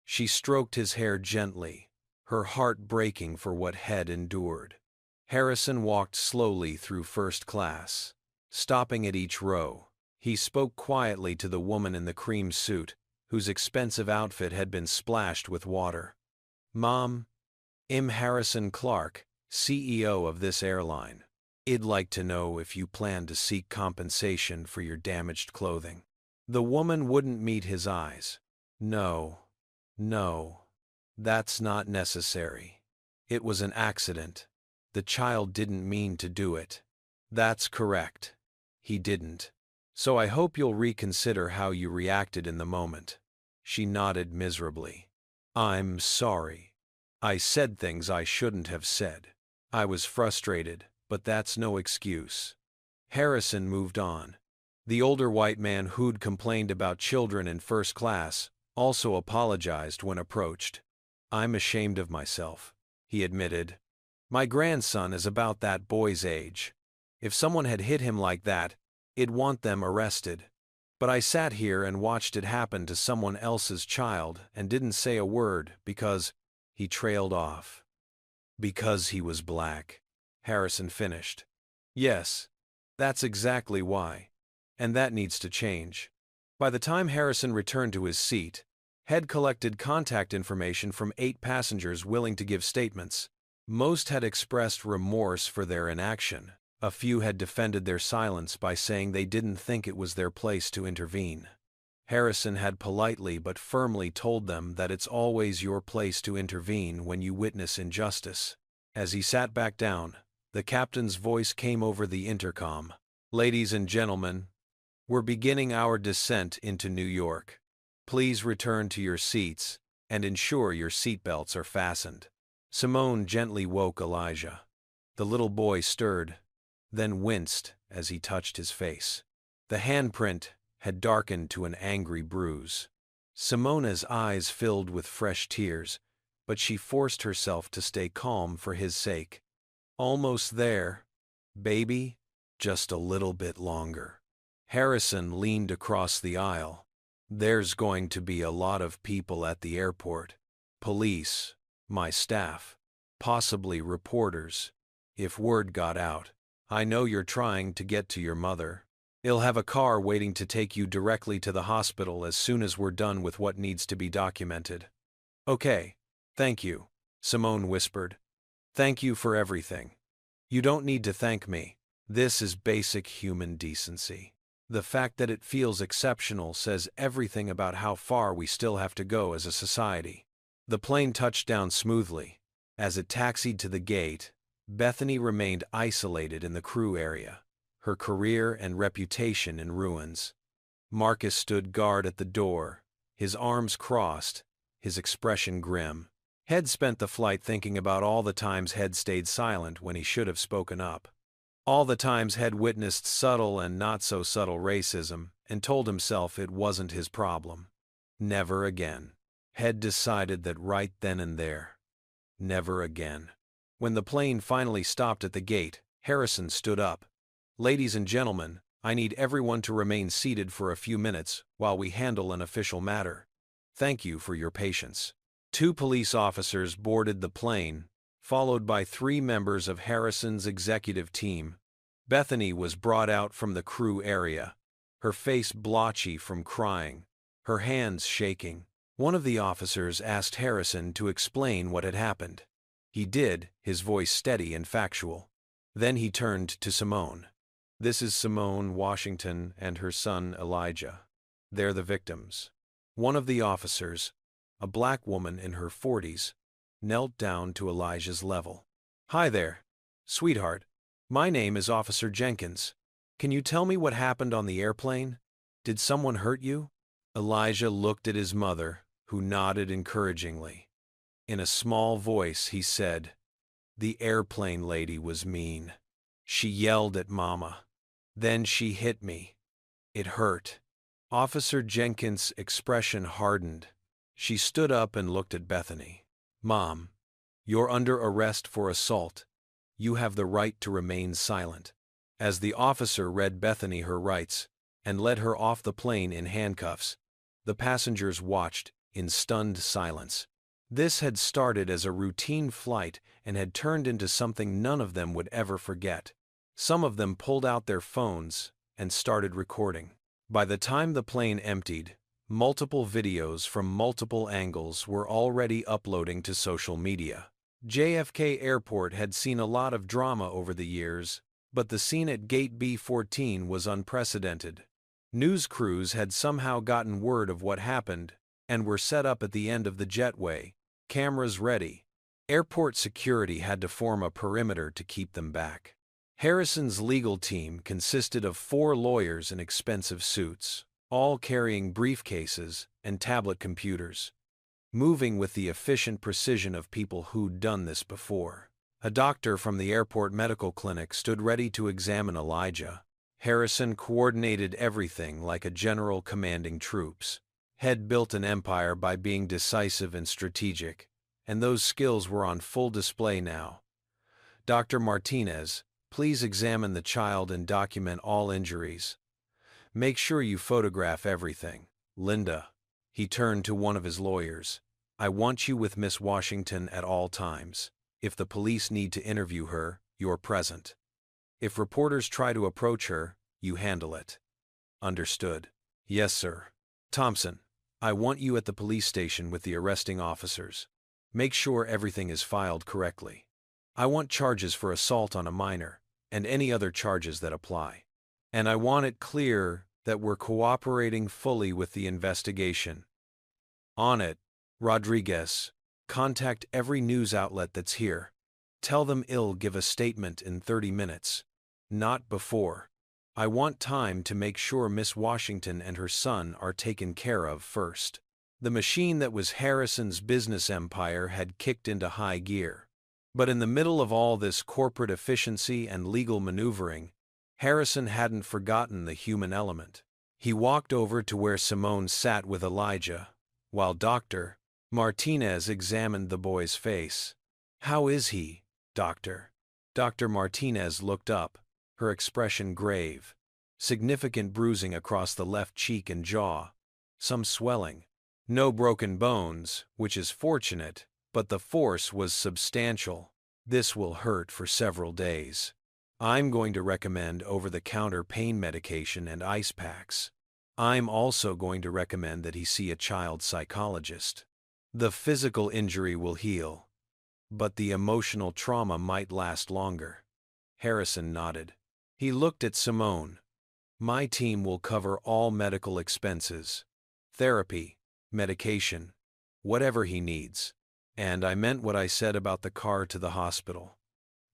She stroked his hair gently, her heart breaking for what Head endured. Harrison walked slowly through first class, stopping at each row. He spoke quietly to the woman in the cream suit, whose expensive outfit had been splashed with water. Mom, I'm Harrison Clark, CEO of this airline. I'd like to know if you plan to seek compensation for your damaged clothing. The woman wouldn't meet his eyes. No, that's not necessary. It was an accident. The child didn't mean to do it. That's correct. He didn't. So I hope you'll reconsider how you reacted in the moment. She nodded miserably. I'm sorry. I said things I shouldn't have said. I was frustrated, but that's no excuse. Harrison moved on. The older white man who'd complained about children in first class also apologized when approached. I'm ashamed of myself, he admitted. My grandson is about that boy's age. If someone had hit him like that, I'd want them arrested. But I sat here and watched it happen to someone else's child and didn't say a word because he trailed off. Because he was black, Harrison finished. Yes, that's exactly why. And that needs to change. By the time Harrison returned to his seat, Head collected contact information from 8 passengers willing to give statements. Most had expressed remorse for their inaction. A few had defended their silence by saying they didn't think it was their place to intervene. Harrison had politely but firmly told them that it's always your place to intervene when you witness injustice. As he sat back down, the captain's voice came over the intercom. Ladies and gentlemen, we're beginning our descent into New York. Please return to your seats and ensure your seatbelts are fastened. Simone gently woke Elijah. The little boy stirred, then winced as he touched his face. The handprint had darkened to an angry bruise. Simone's eyes filled with fresh tears, but she forced herself to stay calm for his sake. Almost there, baby, just a little bit longer. Harrison leaned across the aisle. There's going to be a lot of people at the airport. Police, my staff, possibly reporters. If word got out, I know you're trying to get to your mother. I'll have a car waiting to take you directly to the hospital as soon as we're done with what needs to be documented. Okay, thank you, Simone whispered. Thank you for everything. You don't need to thank me. This is basic human decency. The fact that it feels exceptional says everything about how far we still have to go as a society. The plane touched down smoothly. As it taxied to the gate, Bethany remained isolated in the crew area, her career and reputation in ruins. Marcus stood guard at the door, his arms crossed, his expression grim. Head spent the flight thinking about all the times Head stayed silent when he should have spoken up. All the times Head witnessed subtle and not-so-subtle racism and told himself it wasn't his problem. Never again. Head decided that right then and there. Never again. When the plane finally stopped at the gate, Harrison stood up. Ladies and gentlemen, I need everyone to remain seated for a few minutes while we handle an official matter. Thank you for your patience. 2 police officers boarded the plane, followed by 3 members of Harrison's executive team. Bethany was brought out from the crew area, her face blotchy from crying, her hands shaking. One of the officers asked Harrison to explain what had happened. He did, his voice steady and factual. Then he turned to Simone. "This is Simone Washington and her son Elijah. They're the victims." One of the officers, a black woman in her 40s, knelt down to Elijah's level. "Hi there, sweetheart. My name is Officer Jenkins. Can you tell me what happened on the airplane? Did someone hurt you?" Elijah looked at his mother, who nodded encouragingly. In a small voice, he said, "The airplane lady was mean. She yelled at Mama. Then she hit me. It hurt." Officer Jenkins' expression hardened. She stood up and looked at Bethany. "Mom, you're under arrest for assault. You have the right to remain silent." As the officer read Bethany her rights and led her off the plane in handcuffs, the passengers watched in stunned silence. This had started as a routine flight and had turned into something none of them would ever forget. Some of them pulled out their phones and started recording. By the time the plane emptied, multiple videos from multiple angles were already uploading to social media. JFK Airport had seen a lot of drama over the years, but the scene at Gate B14 was unprecedented. News crews had somehow gotten word of what happened and were set up at the end of the jetway, cameras ready. Airport security had to form a perimeter to keep them back. Harrison's legal team consisted of 4 lawyers in expensive suits, all carrying briefcases and tablet computers, moving with the efficient precision of people who'd done this before. A doctor from the airport medical clinic stood ready to examine Elijah. Harrison coordinated everything like a general commanding troops. Had built an empire by being decisive and strategic, and those skills were on full display now. "Dr. Martinez, please examine the child and document all injuries. Make sure you photograph everything. Linda," he turned to one of his lawyers, "I want you with Miss Washington at all times. If the police need to interview her, you're present. If reporters try to approach her, you handle it." "Understood." "Yes, sir." "Thompson, I want you at the police station with the arresting officers. Make sure everything is filed correctly. I want charges for assault on a minor, and any other charges that apply. And I want it clear that we're cooperating fully with the investigation." "On it." "Rodriguez, contact every news outlet that's here. Tell them I'll give a statement in 30 minutes. Not before. I want time to make sure Miss Washington and her son are taken care of first." The machine that was Harrison's business empire had kicked into high gear. But in the middle of all this corporate efficiency and legal maneuvering, Harrison hadn't forgotten the human element. He walked over to where Simone sat with Elijah, while Dr. Martinez examined the boy's face. "How is he, doctor?" Dr. Martinez looked up, her expression grave. Significant bruising across the left cheek and jaw. Some swelling. No broken bones, which is fortunate, but the force was substantial. "This will hurt for several days. I'm going to recommend over-the-counter pain medication and ice packs. I'm also going to recommend that he see a child psychologist. The physical injury will heal, but the emotional trauma might last longer." Harrison nodded. He looked at Simone. "My team will cover all medical expenses. Therapy, medication, whatever he needs. And I meant what I said about the car to the hospital.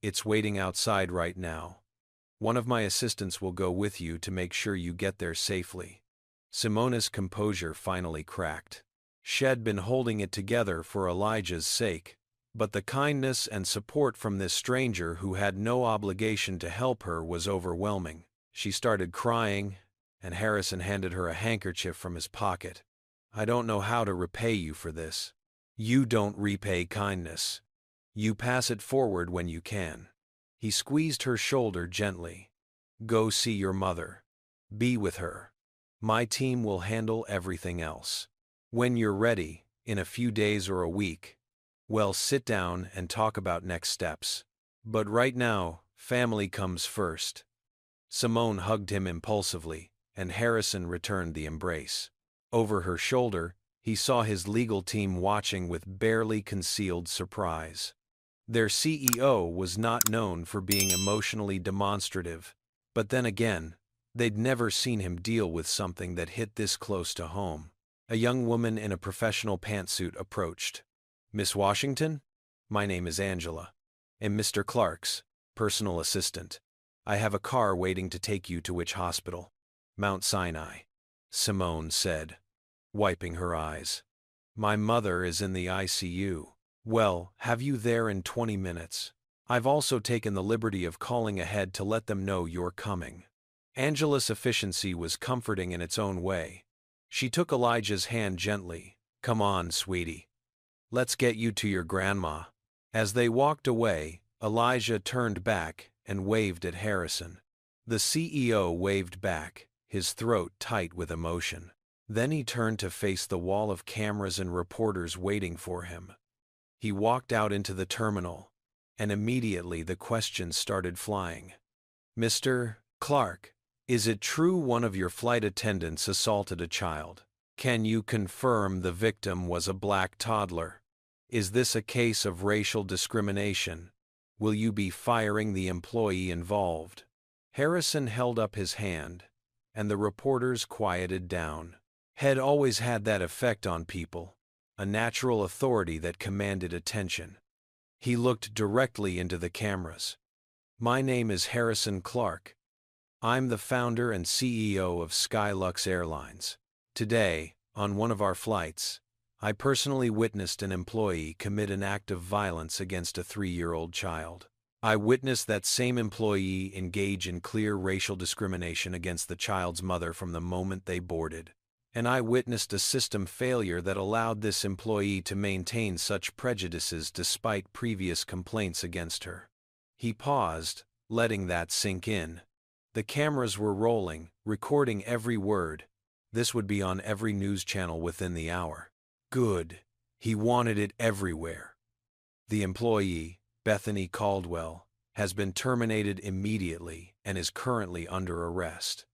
It's waiting outside right now. One of my assistants will go with you to make sure you get there safely." Simone's composure finally cracked. She'd been holding it together for Elijah's sake, but the kindness and support from this stranger who had no obligation to help her was overwhelming. She started crying, and Harrison handed her a handkerchief from his pocket. "I don't know how to repay you for this." "You don't repay kindness. You pass it forward when you can." He squeezed her shoulder gently. "Go see your mother. Be with her. My team will handle everything else. When you're ready, In a few days or a week. Well, sit down and talk about next steps. But right now, family comes first. Simone hugged him impulsively, and Harrison returned the embrace. Over her shoulder, he saw his legal team watching with barely concealed surprise. Their CEO was not known for being emotionally demonstrative, but then again, they'd never seen him deal with something that hit this close to home. A young woman in a professional pantsuit approached. "Miss Washington? My name is Angela. I'm Mr. Clark's personal assistant. I have a car waiting to take you to which hospital?" "Mount Sinai," Simone said, wiping her eyes. "My mother is in the ICU. Well, have you there in 20 minutes. I've also taken the liberty of calling ahead to let them know you're coming." Angela's efficiency was comforting in its own way. She took Elijah's hand gently. "Come on, sweetie. Let's get you to your grandma." As they walked away, Elijah turned back and waved at Harrison. The CEO waved back, his throat tight with emotion. Then he turned to face the wall of cameras and reporters waiting for him. He walked out into the terminal, and immediately the questions started flying. "Mr. Clark, is it true one of your flight attendants assaulted a child? Can you confirm the victim was a black toddler? Is this a case of racial discrimination? Will you be firing the employee involved?" Harrison held up his hand, and the reporters quieted down. Had always had that effect on people, a natural authority that commanded attention. He looked directly into the cameras. "My name is Harrison Clark. I'm the founder and CEO of Skylux Airlines. Today, on one of our flights, I personally witnessed an employee commit an act of violence against a 3-year-old child. I witnessed that same employee engage in clear racial discrimination against the child's mother from the moment they boarded. And I witnessed a system failure that allowed this employee to maintain such prejudices despite previous complaints against her." He paused, letting that sink in. The cameras were rolling, recording every word. This would be on every news channel within the hour. Good. He wanted it everywhere. "The employee, Bethany Caldwell, has been terminated immediately and is currently under arrest.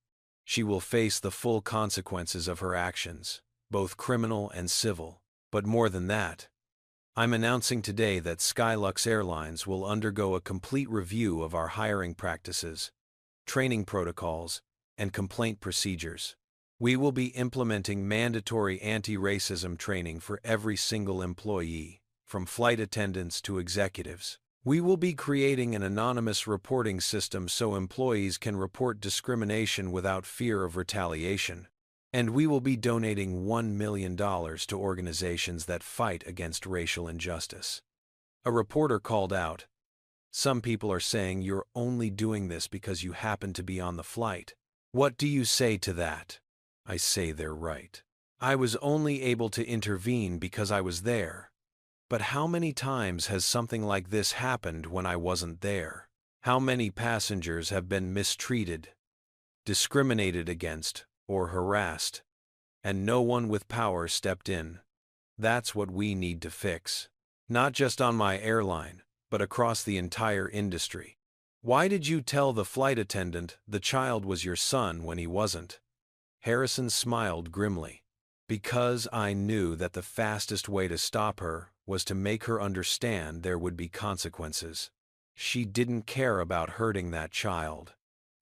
She will face the full consequences of her actions, both criminal and civil. But more than that, I'm announcing today that Skylux Airlines will undergo a complete review of our hiring practices, training protocols, and complaint procedures. We will be implementing mandatory anti-racism training for every single employee, from flight attendants to executives. We will be creating an anonymous reporting system so employees can report discrimination without fear of retaliation. And we will be donating $1 million to organizations that fight against racial injustice." A reporter called out, "Some people are saying you're only doing this because you happen to be on the flight. What do you say to that?" "I say they're right. I was only able to intervene because I was there. But how many times has something like this happened when I wasn't there? How many passengers have been mistreated, discriminated against, or harassed, and no one with power stepped in? That's what we need to fix. Not just on my airline, but across the entire industry." "Why did you tell the flight attendant the child was your son when he wasn't?" Harrison smiled grimly. "Because I knew that the fastest way to stop her was to make her understand there would be consequences. She didn't care about hurting that child,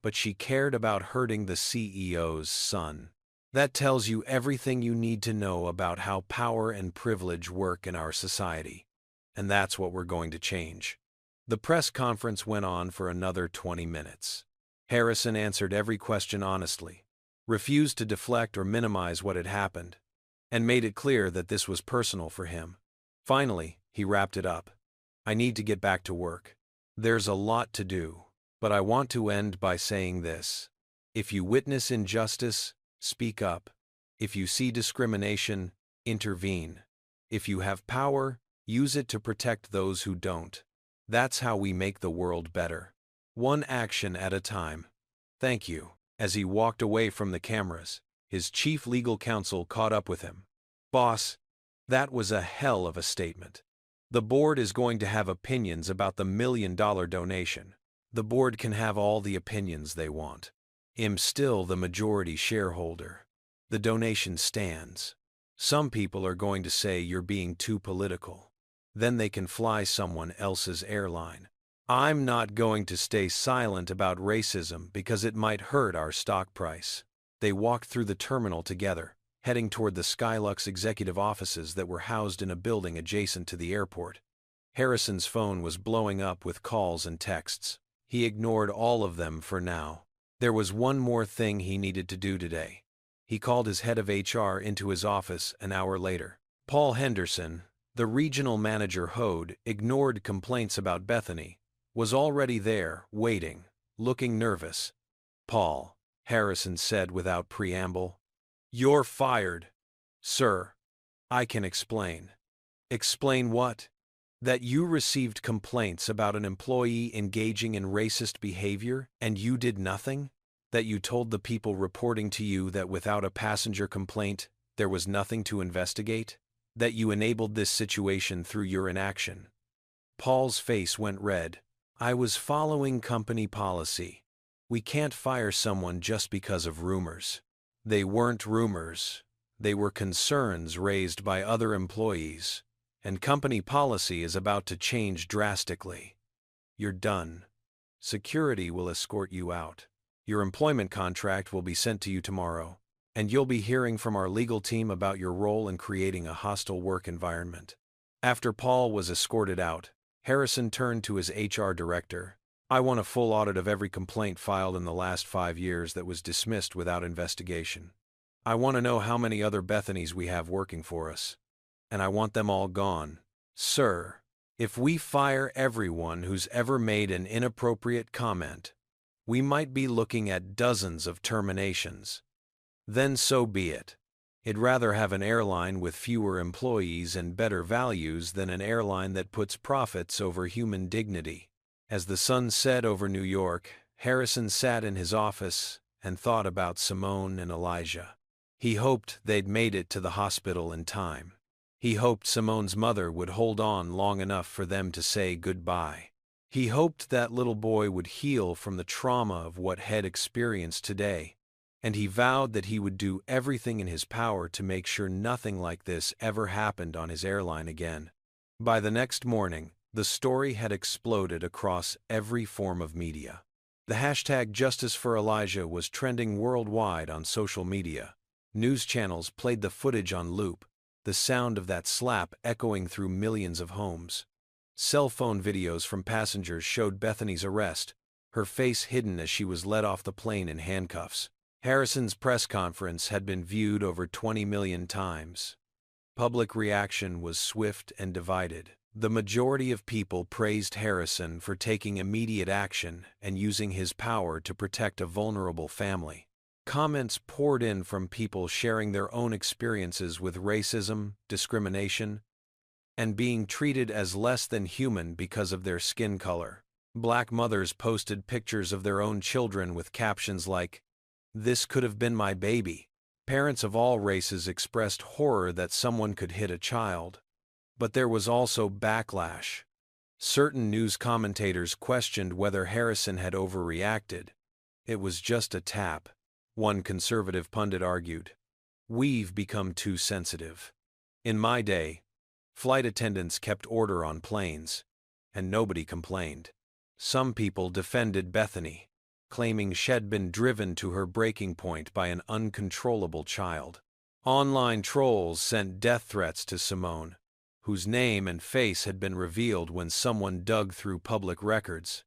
but she cared about hurting the CEO's son. That tells you everything you need to know about how power and privilege work in our society. And that's what we're going to change." The press conference went on for another 20 minutes. Harrison answered every question honestly, refused to deflect or minimize what had happened, and made it clear that this was personal for him. Finally, he wrapped it up. "I need to get back to work. There's a lot to do, but I want to end by saying this. If you witness injustice, speak up. If you see discrimination, intervene. If you have power, use it to protect those who don't. That's how we make the world better. One action at a time. Thank you." As he walked away from the cameras, his chief legal counsel caught up with him. "Boss, That was a hell of a statement. The board is going to have opinions about the $1 million donation. The board can have all the opinions they want. I'm still the majority shareholder. The donation stands. Some people are going to say you're being too political. Then they can fly someone else's airline. I'm not going to stay silent about racism because it might hurt our stock price. They walked through the terminal together, heading toward the Skylux executive offices that were housed in a building adjacent to the airport. Harrison's phone was blowing up with calls and texts. He ignored all of them for now. There was one more thing he needed to do today. He called his head of HR into his office an hour later. Paul Henderson, the regional manager ignored complaints about Bethany, was already there, waiting, looking nervous. "Paul," Harrison said without preamble. "You're fired." "Sir, I can explain." "Explain what?" "That you received complaints about an employee engaging in racist behavior and you did nothing? That you told the people reporting to you that without a passenger complaint, there was nothing to investigate? That you enabled this situation through your inaction?" Paul's face went red. "I was following company policy. We can't fire someone just because of rumors." "They weren't rumors. They were concerns raised by other employees. And company policy is about to change drastically. You're done. Security will escort you out. Your employment contract will be sent to you tomorrow, and you'll be hearing from our legal team about your role in creating a hostile work environment." After Paul was escorted out, Harrison turned to his HR director. "I want a full audit of every complaint filed in the last 5 years that was dismissed without investigation. I want to know how many other Bethanys we have working for us. And I want them all gone." "Sir, if we fire everyone who's ever made an inappropriate comment, we might be looking at dozens of terminations." "Then so be it. I'd rather have an airline with fewer employees and better values than an airline that puts profits over human dignity." As the sun set over New York, Harrison sat in his office and thought about Simone and Elijah. He hoped they'd made it to the hospital in time. He hoped Simone's mother would hold on long enough for them to say goodbye. He hoped that little boy would heal from the trauma of what Head experienced today, and he vowed that he would do everything in his power to make sure nothing like this ever happened on his airline again. By the next morning, the story had exploded across every form of media. The hashtag Justice for Elijah was trending worldwide on social media. News channels played the footage on loop, the sound of that slap echoing through millions of homes. Cell phone videos from passengers showed Bethany's arrest, her face hidden as she was led off the plane in handcuffs. Harrison's press conference had been viewed over 20 million times. Public reaction was swift and divided. The majority of people praised Harrison for taking immediate action and using his power to protect a vulnerable family. Comments poured in from people sharing their own experiences with racism, discrimination, and being treated as less than human because of their skin color. Black mothers posted pictures of their own children with captions like, "This could have been my baby." Parents of all races expressed horror that someone could hit a child. But there was also backlash. Certain news commentators questioned whether Harrison had overreacted. "It was just a tap," one conservative pundit argued. "We've become too sensitive. In my day, flight attendants kept order on planes, and nobody complained." Some people defended Bethany, claiming she'd been driven to her breaking point by an uncontrollable child. Online trolls sent death threats to Simone, whose name and face had been revealed when someone dug through public records.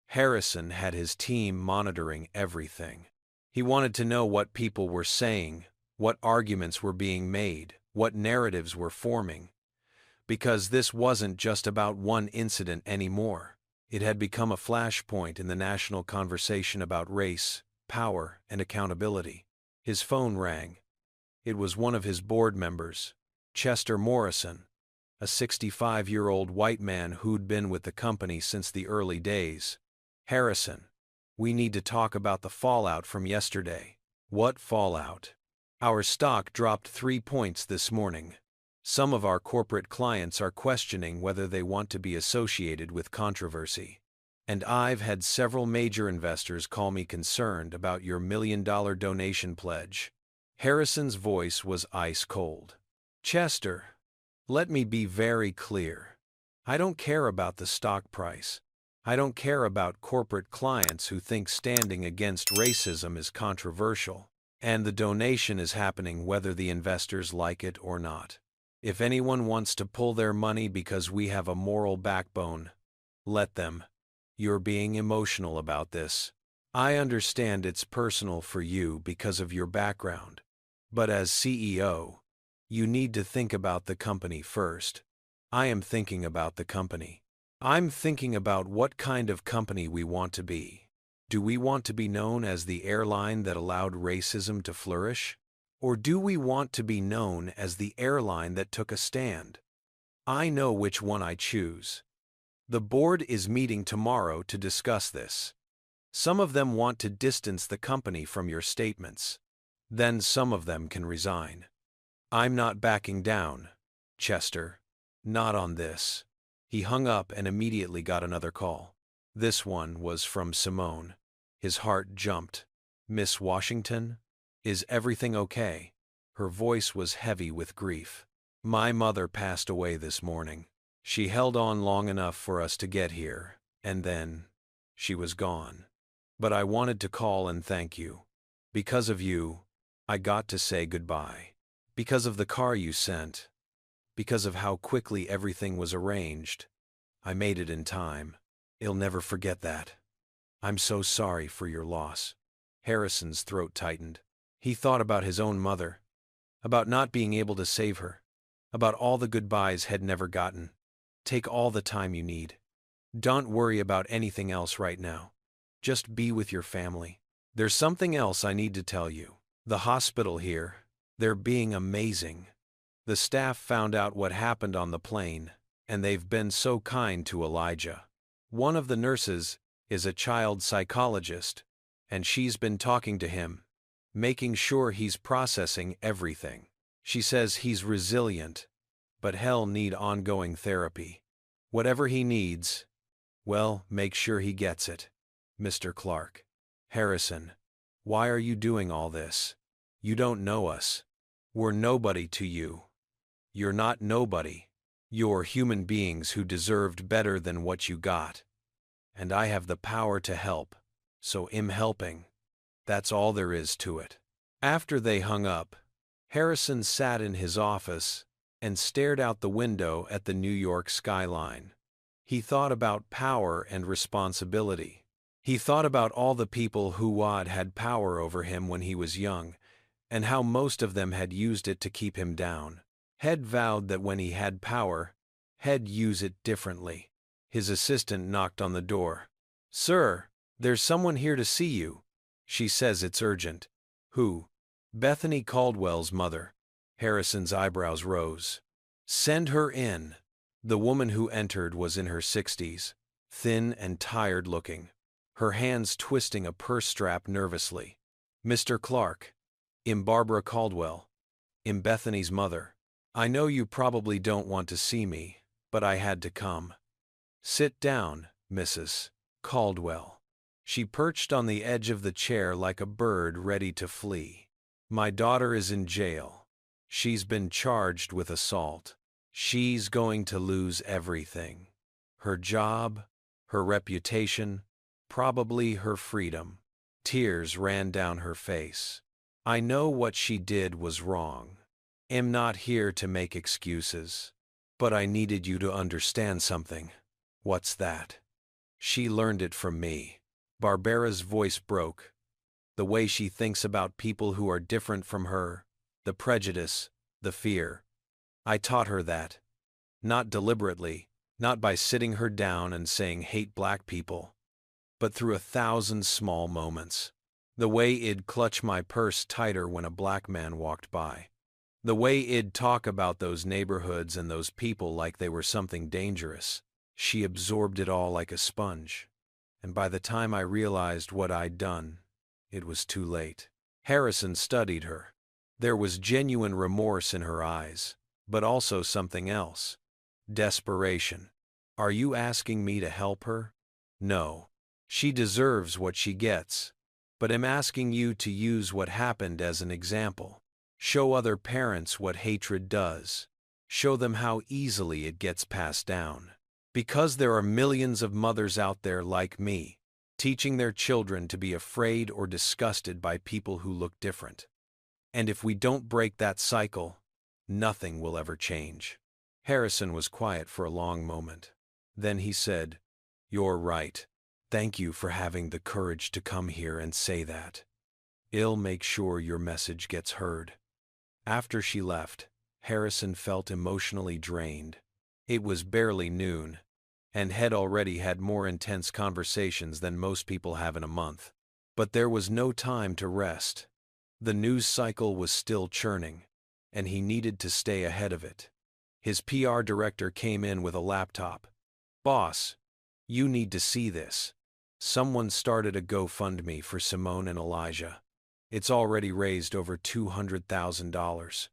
Harrison had his team monitoring everything. He wanted to know what people were saying, what arguments were being made, what narratives were forming. Because this wasn't just about one incident anymore. It had become a flashpoint in the national conversation about race, power, and accountability. His phone rang. It was one of his board members, Chester Morrison, a 65-year-old white man who'd been with the company since the early days. "Harrison, we need to talk about the fallout from yesterday." "What fallout?" "Our stock dropped 3 points this morning. Some of our corporate clients are questioning whether they want to be associated with controversy. And I've had several major investors call me concerned about your $1 million donation pledge." Harrison's voice was ice cold. "Chester, let me be very clear. I don't care about the stock price. I don't care about corporate clients who think standing against racism is controversial. And the donation is happening whether the investors like it or not. If anyone wants to pull their money because we have a moral backbone, let them. You're being emotional about this. I understand it's personal for you because of your background. But as CEO, you need to think about the company first." "I am thinking about the company. I'm thinking about what kind of company we want to be. Do we want to be known as the airline that allowed racism to flourish? Or do we want to be known as the airline that took a stand? I know which one I choose. The board is meeting tomorrow to discuss this. Some of them want to distance the company from your statements. Then some of them can resign. I'm not backing down, Chester. Not on this." He hung up and immediately got another call. This one was from Simone. His heart jumped. "Miss Washington? Is everything okay?" Her voice was heavy with grief. "My mother passed away this morning. She held on long enough for us to get here, and then she was gone. But I wanted to call and thank you. Because of you, I got to say goodbye. Because of the car you sent. Because of how quickly everything was arranged. I made it in time. I'll never forget that. I'm so sorry for your loss." Harrison's throat tightened. He thought about his own mother, about not being able to save her, about all the goodbyes he'd never gotten. "Take all the time you need. Don't worry about anything else right now. Just be with your family. There's something else I need to tell you. The hospital here, they're being amazing. The staff found out what happened on the plane, and they've been so kind to Elijah. One of the nurses is a child psychologist, and she's been talking to him, making sure he's processing everything. She says he's resilient, but he'll need ongoing therapy. Whatever he needs, well, make sure he gets it. Mr. Clark." "Harrison, why are you doing all this? You don't know us. We're nobody to you. You're not nobody. You're human beings who deserved better than what you got. And I have the power to help, so I'm helping. That's all there is to it." After they hung up, Harrison sat in his office and stared out the window at the New York skyline. He thought about power and responsibility. He thought about all the people who had power over him when he was young, and how most of them had used it to keep him down. He'd vowed that when he had power, he'd use it differently. His assistant knocked on the door. "Sir, there's someone here to see you. She says it's urgent." "Who?" "Bethany Caldwell's mother." Harrison's eyebrows rose. "Send her in." The woman who entered was in her 60s, thin and tired looking, her hands twisting a purse strap nervously. "Mr. Clark, I'm Barbara Caldwell. I'm Bethany's mother. I know you probably don't want to see me, but I had to come." "Sit down, Mrs. Caldwell." She perched on the edge of the chair like a bird ready to flee. "My daughter is in jail. She's been charged with assault. She's going to lose everything. Her job, her reputation, probably her freedom." Tears ran down her face. "I know what she did was wrong. I'm not here to make excuses. But I needed you to understand something." "What's that?" "She learned it from me." Barbara's voice broke. "The way she thinks about people who are different from her, the prejudice, the fear. I taught her that. Not deliberately, not by sitting her down and saying hate black people, but through 1,000 small moments. The way I'd clutch my purse tighter when a black man walked by. The way I'd talk about those neighborhoods and those people like they were something dangerous. She absorbed it all like a sponge. And by the time I realized what I'd done, it was too late." Harrison studied her. There was genuine remorse in her eyes. but also something else. Desperation. Are you asking me to help her? No. She deserves what she gets. But I'm asking you to use what happened as an example. Show other parents what hatred does. Show them how easily it gets passed down. Because there are millions of mothers out there like me, teaching their children to be afraid or disgusted by people who look different. And if we don't break that cycle, nothing will ever change. Harrison was quiet for a long moment. Then he said, "You're right. Thank you for having the courage to come here and say that. I'll make sure your message gets heard." After she left, Harrison felt emotionally drained. It was barely noon, and had already had more intense conversations than most people have in a month. But there was no time to rest. The news cycle was still churning, and he needed to stay ahead of it. His PR director came in with a laptop. "Boss, you need to see this. Someone started a GoFundMe for Simone and Elijah. It's already raised over $200,000.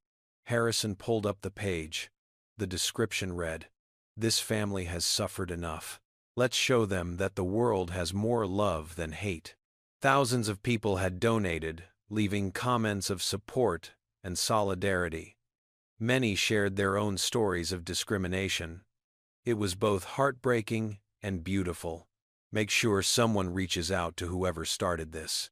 Harrison pulled up the page. The description read, "This family has suffered enough. Let's show them that the world has more love than hate." Thousands of people had donated, leaving comments of support and solidarity. Many shared their own stories of discrimination. It was both heartbreaking and beautiful. "Make sure someone reaches out to whoever started this,"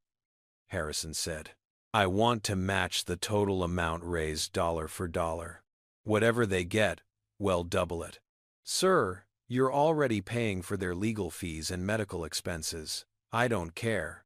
Harrison said. "I want to match the total amount raised dollar for dollar. Whatever they get, well, double it." "Sir, you're already paying for their legal fees and medical expenses. I don't care."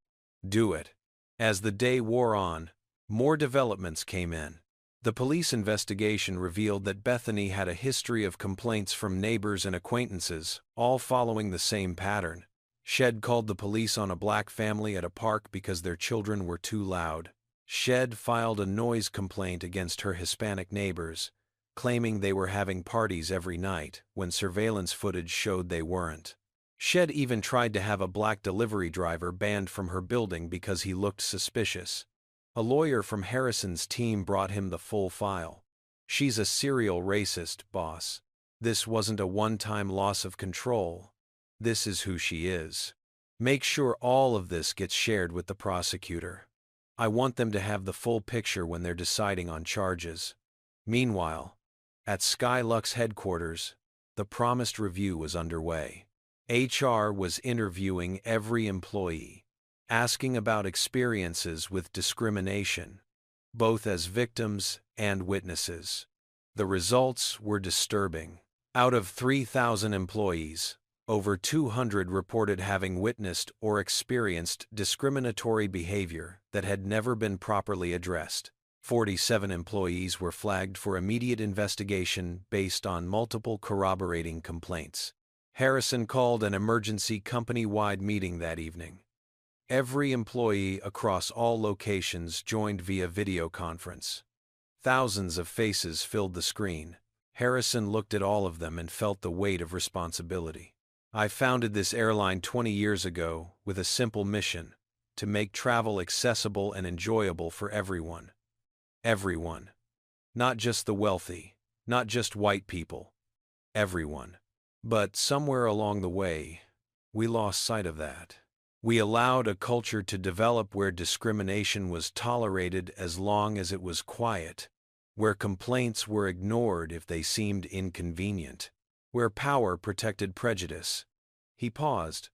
"Do it." As the day wore on, more developments came in. The police investigation revealed that Bethany had a history of complaints from neighbors and acquaintances, all following the same pattern. Shed called the police on a black family at a park because their children were too loud. Shed filed a noise complaint against her Hispanic neighbors, claiming they were having parties every night when surveillance footage showed they weren't. Shed even tried to have a black delivery driver banned from her building because he looked suspicious. A lawyer from Harrison's team brought him the full file. "She's a serial racist, boss. This wasn't a one-time loss of control. This is who she is. Make sure all of this gets shared with the prosecutor. I want them to have the full picture when they're deciding on charges." Meanwhile, at Skylux headquarters, the promised review was underway. HR was interviewing every employee, asking about experiences with discrimination, both as victims and witnesses. The results were disturbing. Out of 3,000 employees, over 200 reported having witnessed or experienced discriminatory behavior that had never been properly addressed. 47 employees were flagged for immediate investigation based on multiple corroborating complaints. Harrison called an emergency company-wide meeting that evening. Every employee across all locations joined via video conference. Thousands of faces filled the screen. Harrison looked at all of them and felt the weight of responsibility. "I founded this airline 20 years ago with a simple mission: to make travel accessible and enjoyable for everyone. Everyone. Not just the wealthy, not just white people. Everyone. But somewhere along the way, we lost sight of that. We allowed a culture to develop where discrimination was tolerated as long as it was quiet, where complaints were ignored if they seemed inconvenient, where power protected prejudice." He paused,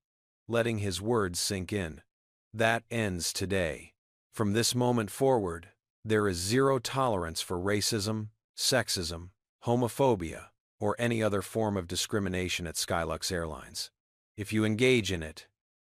letting his words sink in. "That ends today. From this moment forward, there is zero tolerance for racism, sexism, homophobia, or any other form of discrimination at Skylux Airlines. If you engage in it,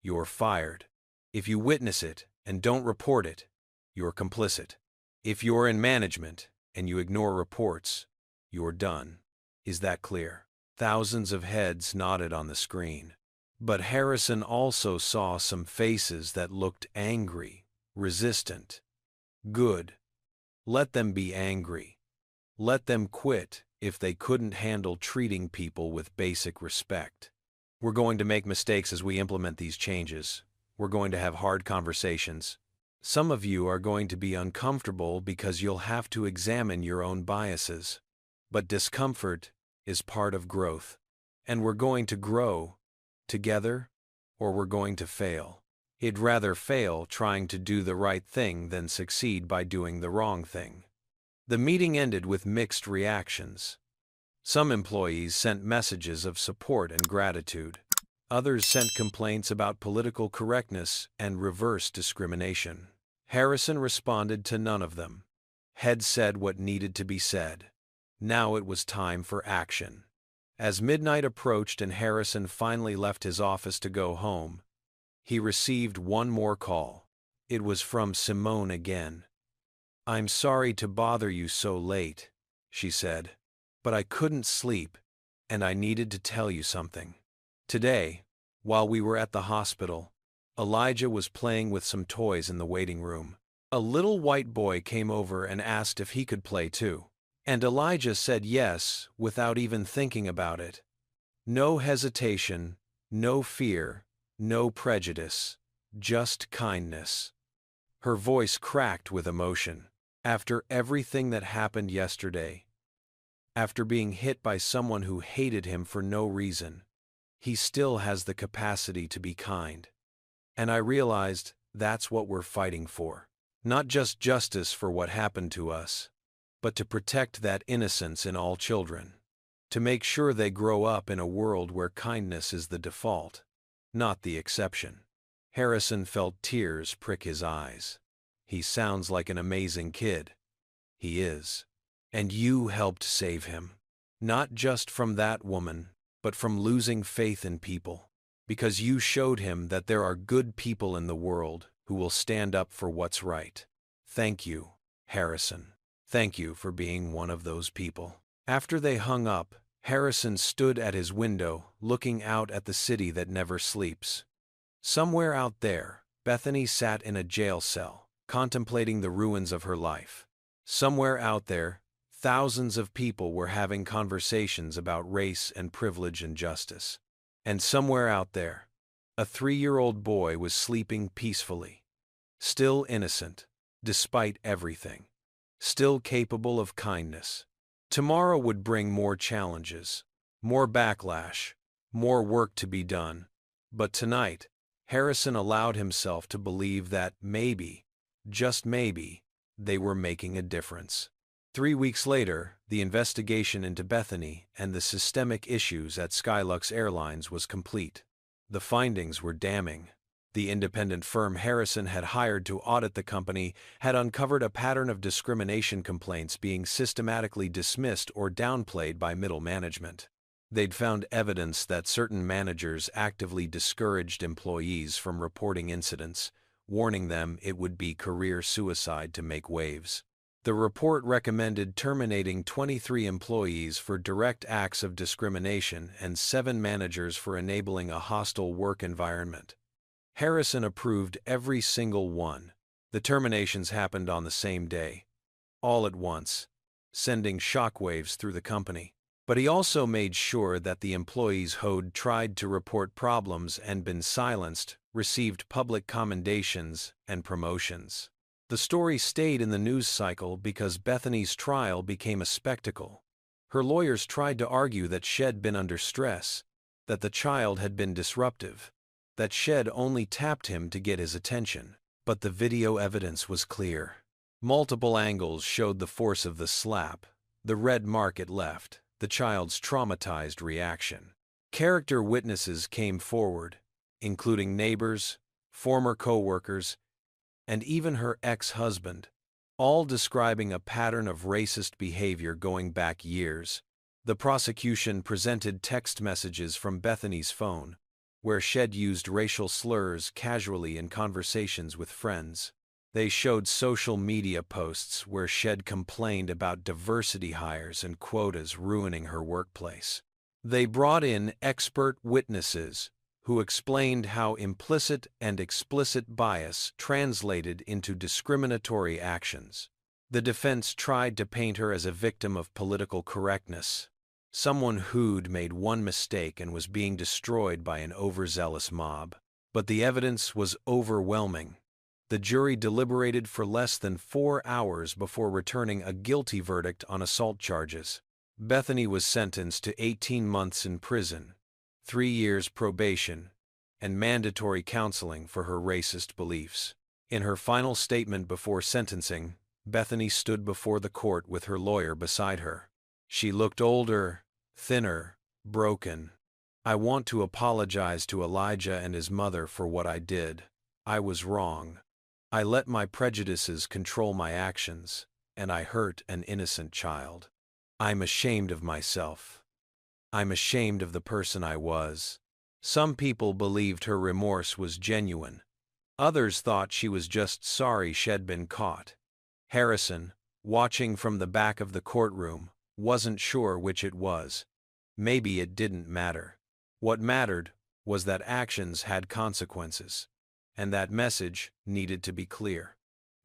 you're fired. If you witness it and don't report it, you're complicit. If you're in management and you ignore reports, you're done. Is that clear?" Thousands of heads nodded on the screen. But Harrison also saw some faces that looked angry, resistant. Good. Let them be angry. Let them quit if they couldn't handle treating people with basic respect. "We're going to make mistakes as we implement these changes. We're going to have hard conversations. Some of you are going to be uncomfortable because you'll have to examine your own biases. But discomfort is part of growth. And we're going to grow together, or we're going to fail. He'd rather fail trying to do the right thing than succeed by doing the wrong thing. The meeting ended with mixed reactions. Some employees sent messages of support and gratitude. Others sent complaints about political correctness and reverse discrimination. Harrison responded to none of them. Had said what needed to be said. Now it was time for action. As midnight approached and Harrison finally left his office to go home, he received one more call. It was from Simone again. "I'm sorry to bother you so late," she said, "but I couldn't sleep, and I needed to tell you something. Today, while we were at the hospital, Elijah was playing with some toys in the waiting room. A little white boy came over and asked if he could play too. And Elijah said yes without even thinking about it. No hesitation, no fear, no prejudice, just kindness." Her voice cracked with emotion. After everything that happened yesterday, after being hit by someone who hated him for no reason, he still has the capacity to be kind. And I realized that's what we're fighting for. Not just justice for what happened to us, but to protect that innocence in all children. To make sure they grow up in a world where kindness is the default, not the exception. Harrison felt tears prick his eyes. He sounds like an amazing kid. He is. And you helped save him. Not just from that woman, but from losing faith in people. Because you showed him that there are good people in the world who will stand up for what's right. Thank you, Harrison. Thank you for being one of those people. After they hung up, Harrison stood at his window, looking out at the city that never sleeps. Somewhere out there, Bethany sat in a jail cell, contemplating the ruins of her life. Somewhere out there, thousands of people were having conversations about race and privilege and justice. And somewhere out there, a 3-year-old boy was sleeping peacefully. Still innocent, despite everything. Still capable of kindness. Tomorrow would bring more challenges, more backlash, more work to be done. But tonight, Harrison allowed himself to believe that maybe, just maybe, they were making a difference. 3 weeks later, the investigation into Bethany and the systemic issues at Skylux Airlines was complete. The findings were damning. The independent firm Harrison had hired to audit the company had uncovered a pattern of discrimination complaints being systematically dismissed or downplayed by middle management. They'd found evidence that certain managers actively discouraged employees from reporting incidents, warning them it would be career suicide to make waves. The report recommended terminating 23 employees for direct acts of discrimination and 7 managers for enabling a hostile work environment. Harrison approved every single one. The terminations happened on the same day, all at once, sending shockwaves through the company. But he also made sure that the employees who'd tried to report problems and been silenced received public commendations and promotions. The story stayed in the news cycle because Bethany's trial became a spectacle. Her lawyers tried to argue that she'd been under stress, that the child had been disruptive, that she'd only tapped him to get his attention. But the video evidence was clear. Multiple angles showed the force of the slap, the red mark it left, the child's traumatized reaction. Character witnesses came forward, including neighbors, former co-workers, and even her ex-husband, all describing a pattern of racist behavior going back years. The prosecution presented text messages from Bethany's phone, where she'd used racial slurs casually in conversations with friends. They showed social media posts where she'd complained about diversity hires and quotas ruining her workplace. They brought in expert witnesses who explained how implicit and explicit bias translated into discriminatory actions. The defense tried to paint her as a victim of political correctness, someone who'd made one mistake and was being destroyed by an overzealous mob. But the evidence was overwhelming. The jury deliberated for less than 4 hours before returning a guilty verdict on assault charges. Bethany was sentenced to 18 months in prison, 3 years probation, and mandatory counseling for her racist beliefs. In her final statement before sentencing, Bethany stood before the court with her lawyer beside her. She looked older, thinner, broken. "I want to apologize to Elijah and his mother for what I did. I was wrong. I let my prejudices control my actions, and I hurt an innocent child. I'm ashamed of myself. I'm ashamed of the person I was." Some people believed her remorse was genuine. Others thought she was just sorry she'd been caught. Harrison, watching from the back of the courtroom, wasn't sure which it was. Maybe it didn't matter. What mattered was that actions had consequences, and that message needed to be clear.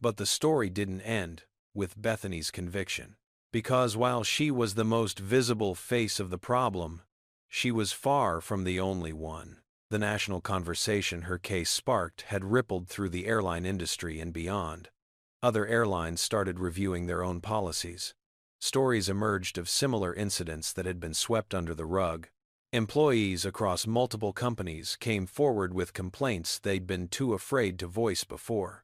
But the story didn't end with Bethany's conviction. Because while she was the most visible face of the problem, she was far from the only one. The national conversation her case sparked had rippled through the airline industry and beyond. Other airlines started reviewing their own policies. Stories emerged of similar incidents that had been swept under the rug. Employees across multiple companies came forward with complaints they'd been too afraid to voice before.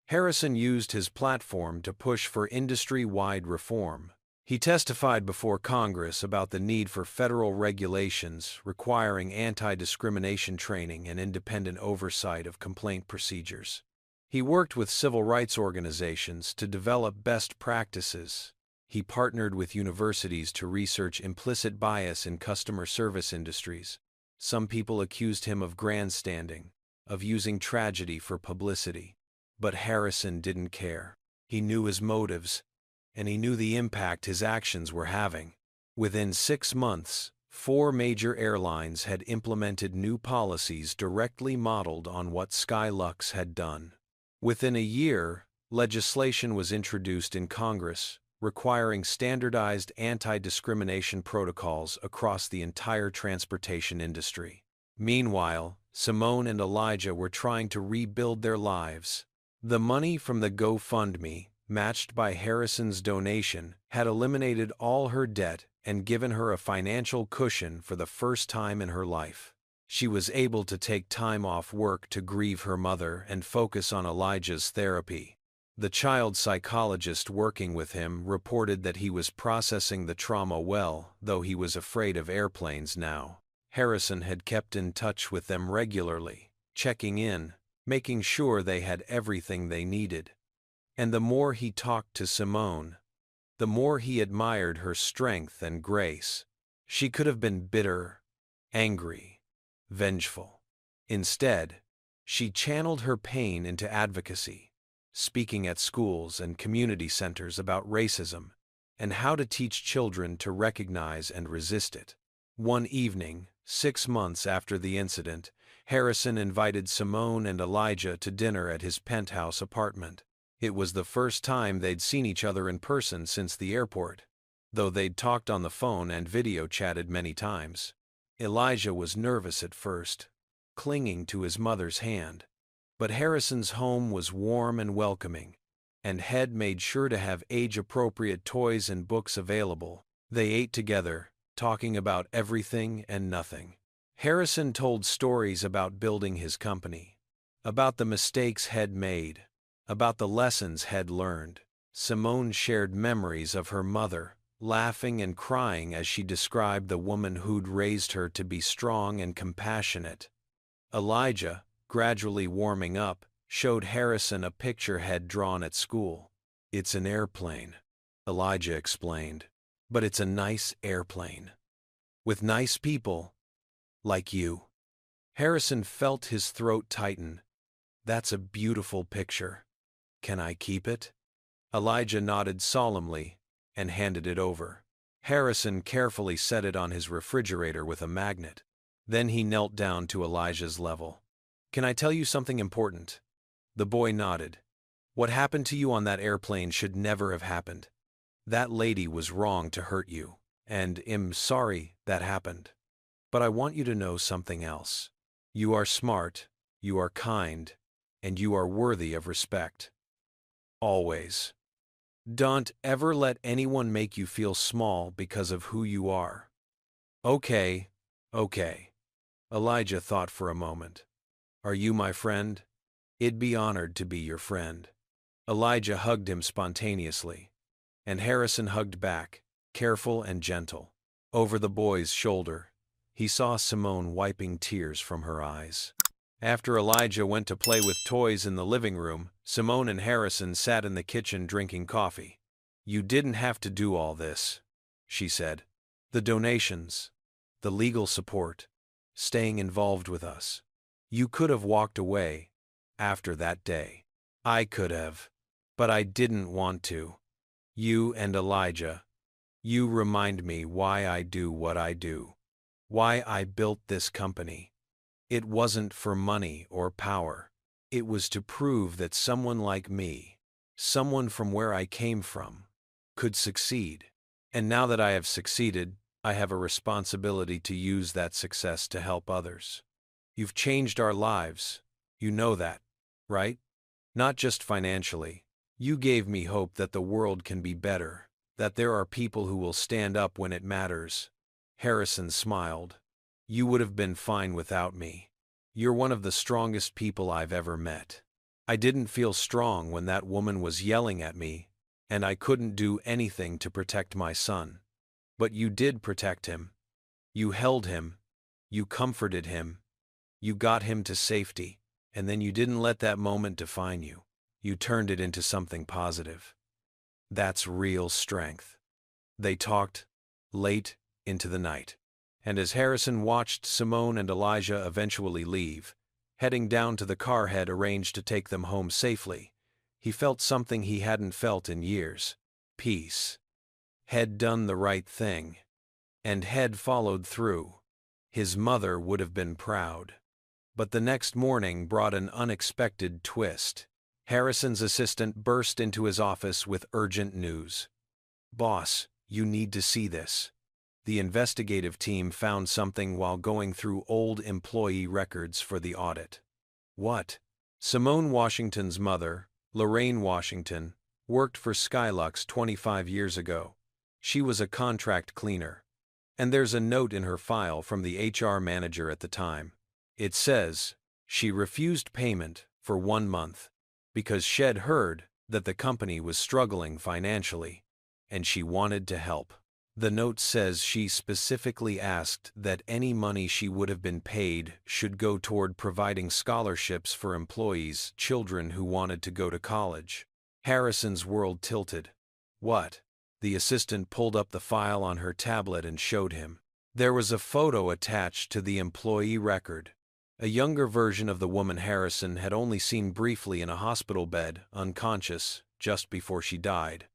Harrison used his platform to push for industry-wide reform. He testified before Congress about the need for federal regulations requiring anti-discrimination training and independent oversight of complaint procedures. He worked with civil rights organizations to develop best practices. He partnered with universities to research implicit bias in customer service industries. Some people accused him of grandstanding, of using tragedy for publicity. But Harrison didn't care. He knew his motives, and he knew the impact his actions were having. Within 6 months, 4 major airlines had implemented new policies directly modeled on what Skylux had done. Within a year, legislation was introduced in Congress, requiring standardized anti-discrimination protocols across the entire transportation industry. Meanwhile, Simone and Elijah were trying to rebuild their lives. The money from the GoFundMe, matched by Harrison's donation, had eliminated all her debt and given her a financial cushion for the first time in her life. She was able to take time off work to grieve her mother and focus on Elijah's therapy. The child psychologist working with him reported that he was processing the trauma well, though he was afraid of airplanes now. Harrison had kept in touch with them regularly, checking in, making sure they had everything they needed. And the more he talked to Simone, the more he admired her strength and grace. She could have been bitter, angry, vengeful. Instead, she channeled her pain into advocacy, speaking at schools and community centers about racism and how to teach children to recognize and resist it. One evening, 6 months after the incident, Harrison invited Simone and Elijah to dinner at his penthouse apartment. It was the first time they'd seen each other in person since the airport, though they'd talked on the phone and video chatted many times. Elijah was nervous at first, clinging to his mother's hand. But Harrison's home was warm and welcoming, and Head made sure to have age-appropriate toys and books available. They ate together, talking about everything and nothing. Harrison told stories about building his company, about the mistakes Head made, about the lessons Head learned. Simone shared memories of her mother, laughing and crying as she described the woman who'd raised her to be strong and compassionate. Elijah, gradually warming up, showed Harrison a picture Head drawn at school. "It's an airplane," Elijah explained. "But it's a nice airplane. With nice people. Like you." Harrison felt his throat tighten. "That's a beautiful picture. Can I keep it?" Elijah nodded solemnly and handed it over. Harrison carefully set it on his refrigerator with a magnet. Then he knelt down to Elijah's level. "Can I tell you something important?" The boy nodded. "What happened to you on that airplane should never have happened. That lady was wrong to hurt you, and I'm sorry that happened. But I want you to know something else. You are smart, you are kind, and you are worthy of respect. Always." Don't ever let anyone make you feel small because of who you are. Okay, okay. Elijah thought for a moment. Are you my friend? I'd be honored to be your friend. Elijah hugged him spontaneously, and Harrison hugged back, careful and gentle. Over the boy's shoulder, he saw Simone wiping tears from her eyes. After Elijah went to play with toys in the living room, Simone and Harrison sat in the kitchen drinking coffee. You didn't have to do all this, she said. The donations, the legal support, staying involved with us. You could have walked away after that day. I could have, but I didn't want to. You and Elijah, you remind me why I do what I do, why I built this company. It wasn't for money or power. It was to prove that someone like me, someone from where I came from, could succeed. And now that I have succeeded, I have a responsibility to use that success to help others. You've changed our lives. You know that, right? Not just financially. You gave me hope that the world can be better, that there are people who will stand up when it matters. Harrison smiled. You would have been fine without me. You're one of the strongest people I've ever met. I didn't feel strong when that woman was yelling at me, and I couldn't do anything to protect my son. But you did protect him. You held him. You comforted him. You got him to safety, and then you didn't let that moment define you. You turned it into something positive. That's real strength. They talked late into the night, and as Harrison watched Simone and Elijah eventually leave, heading down to the car Head arranged to take them home safely, he felt something he hadn't felt in years: peace. Head done the right thing, and Head followed through. His mother would have been proud. But the next morning brought an unexpected twist. Harrison's assistant burst into his office with urgent news. Boss, you need to see this. The investigative team found something while going through old employee records for the audit. What? Simone Washington's mother, Lorraine Washington, worked for Skylux 25 years ago. She was a contract cleaner. And there's a note in her file from the HR manager at the time. It says she refused payment for 1 month because she'd heard that the company was struggling financially, and she wanted to help. The note says she specifically asked that any money she would have been paid should go toward providing scholarships for employees' children who wanted to go to college. Harrison's world tilted. What? The assistant pulled up the file on her tablet and showed him. There was a photo attached to the employee record. A younger version of the woman Harrison had only seen briefly in a hospital bed, unconscious, just before she died.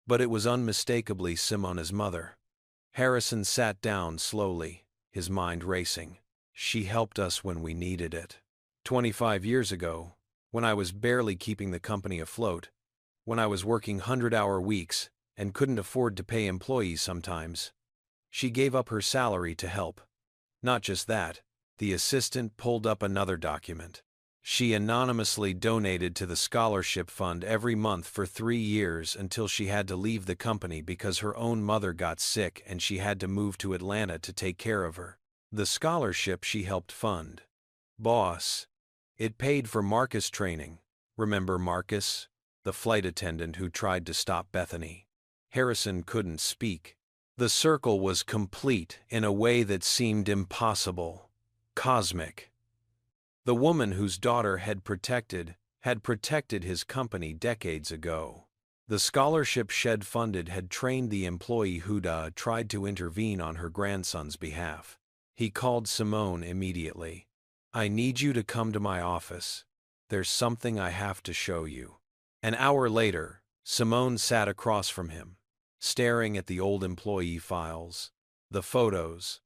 But it was unmistakably Simona's mother. Harrison sat down slowly, his mind racing. She helped us when we needed it. 25 years ago, when I was barely keeping the company afloat, when I was working 100-hour weeks and couldn't afford to pay employees sometimes, she gave up her salary to help. Not just that. The assistant pulled up another document. She anonymously donated to the scholarship fund every month for 3 years until she had to leave the company because her own mother got sick and she had to move to Atlanta to take care of her. The scholarship she helped fund. Boss. It paid for Marcus' training. Remember Marcus, the flight attendant who tried to stop Bethany? Harrison couldn't speak. The circle was complete in a way that seemed impossible. Cosmic. The woman whose daughter had protected his company decades ago. The scholarship Shed funded had trained the employee who'd tried to intervene on her grandson's behalf. He called Simone immediately. I need you to come to my office. There's something I have to show you. An hour later, Simone sat across from him, staring at the old employee files, the photos,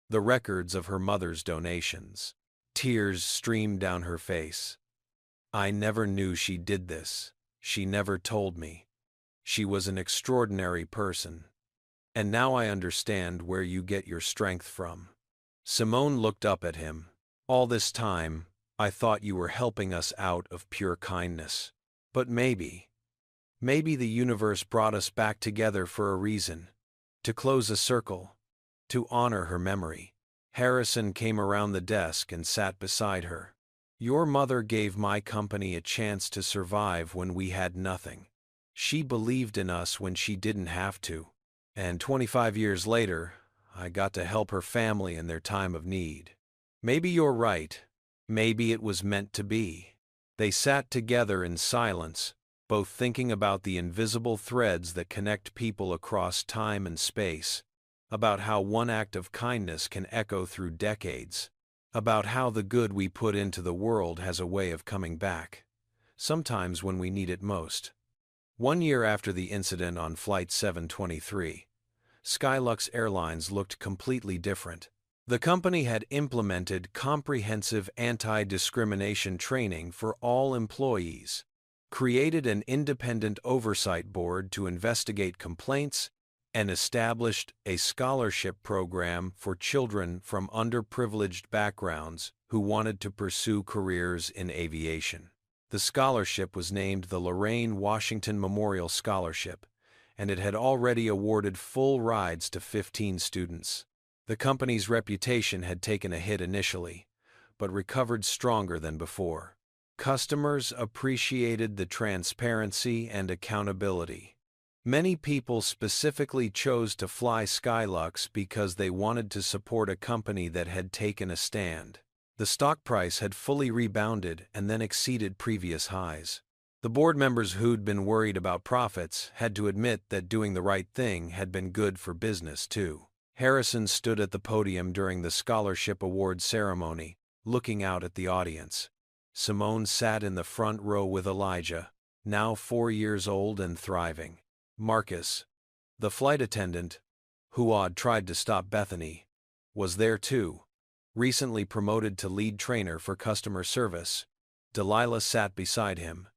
the records of her mother's donations. Tears streamed down her face. I never knew she did this. She never told me. She was an extraordinary person. And now I understand where you get your strength from. Simone looked up at him. All this time, I thought you were helping us out of pure kindness. But maybe Maybe the universe brought us back together for a reason. To close a circle. To honor her memory. Harrison came around the desk and sat beside her. Your mother gave my company a chance to survive when we had nothing. She believed in us when she didn't have to. And 25 years later, I got to help her family in their time of need. Maybe you're right. Maybe it was meant to be. They sat together in silence, both thinking about the invisible threads that connect people across time and space, about how one act of kindness can echo through decades, about how the good we put into the world has a way of coming back, sometimes when we need it most. 1 year after the incident on Flight 723, Skylux Airlines looked completely different. The company had implemented comprehensive anti-discrimination training for all employees, created an independent oversight board to investigate complaints, and established a scholarship program for children from underprivileged backgrounds who wanted to pursue careers in aviation. The scholarship was named the Lorraine Washington Memorial Scholarship, and it had already awarded full rides to 15 students. The company's reputation had taken a hit initially, but recovered stronger than before. Customers appreciated the transparency and accountability. Many people specifically chose to fly Skylux because they wanted to support a company that had taken a stand. The stock price had fully rebounded and then exceeded previous highs. The board members who'd been worried about profits had to admit that doing the right thing had been good for business too. Harrison stood at the podium during the scholarship award ceremony, looking out at the audience. Simone sat in the front row with Elijah, now 4 years old and thriving. Marcus, the flight attendant, who had tried to stop Bethany, was there too, recently promoted to lead trainer for customer service. Delilah sat beside him,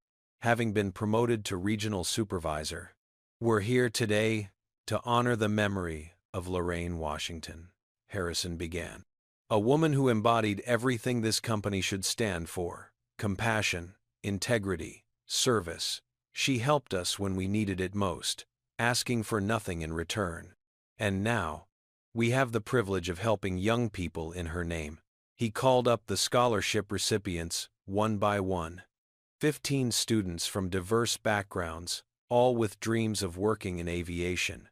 having been promoted to regional supervisor. We're here today to honor the memory of Lorraine Washington, Harrison began. A woman who embodied everything this company should stand for: compassion, integrity, service. She helped us when we needed it most, asking for nothing in return. And now, we have the privilege of helping young people in her name. He called up the scholarship recipients, one by one. 15 students from diverse backgrounds, all with dreams of working in aviation.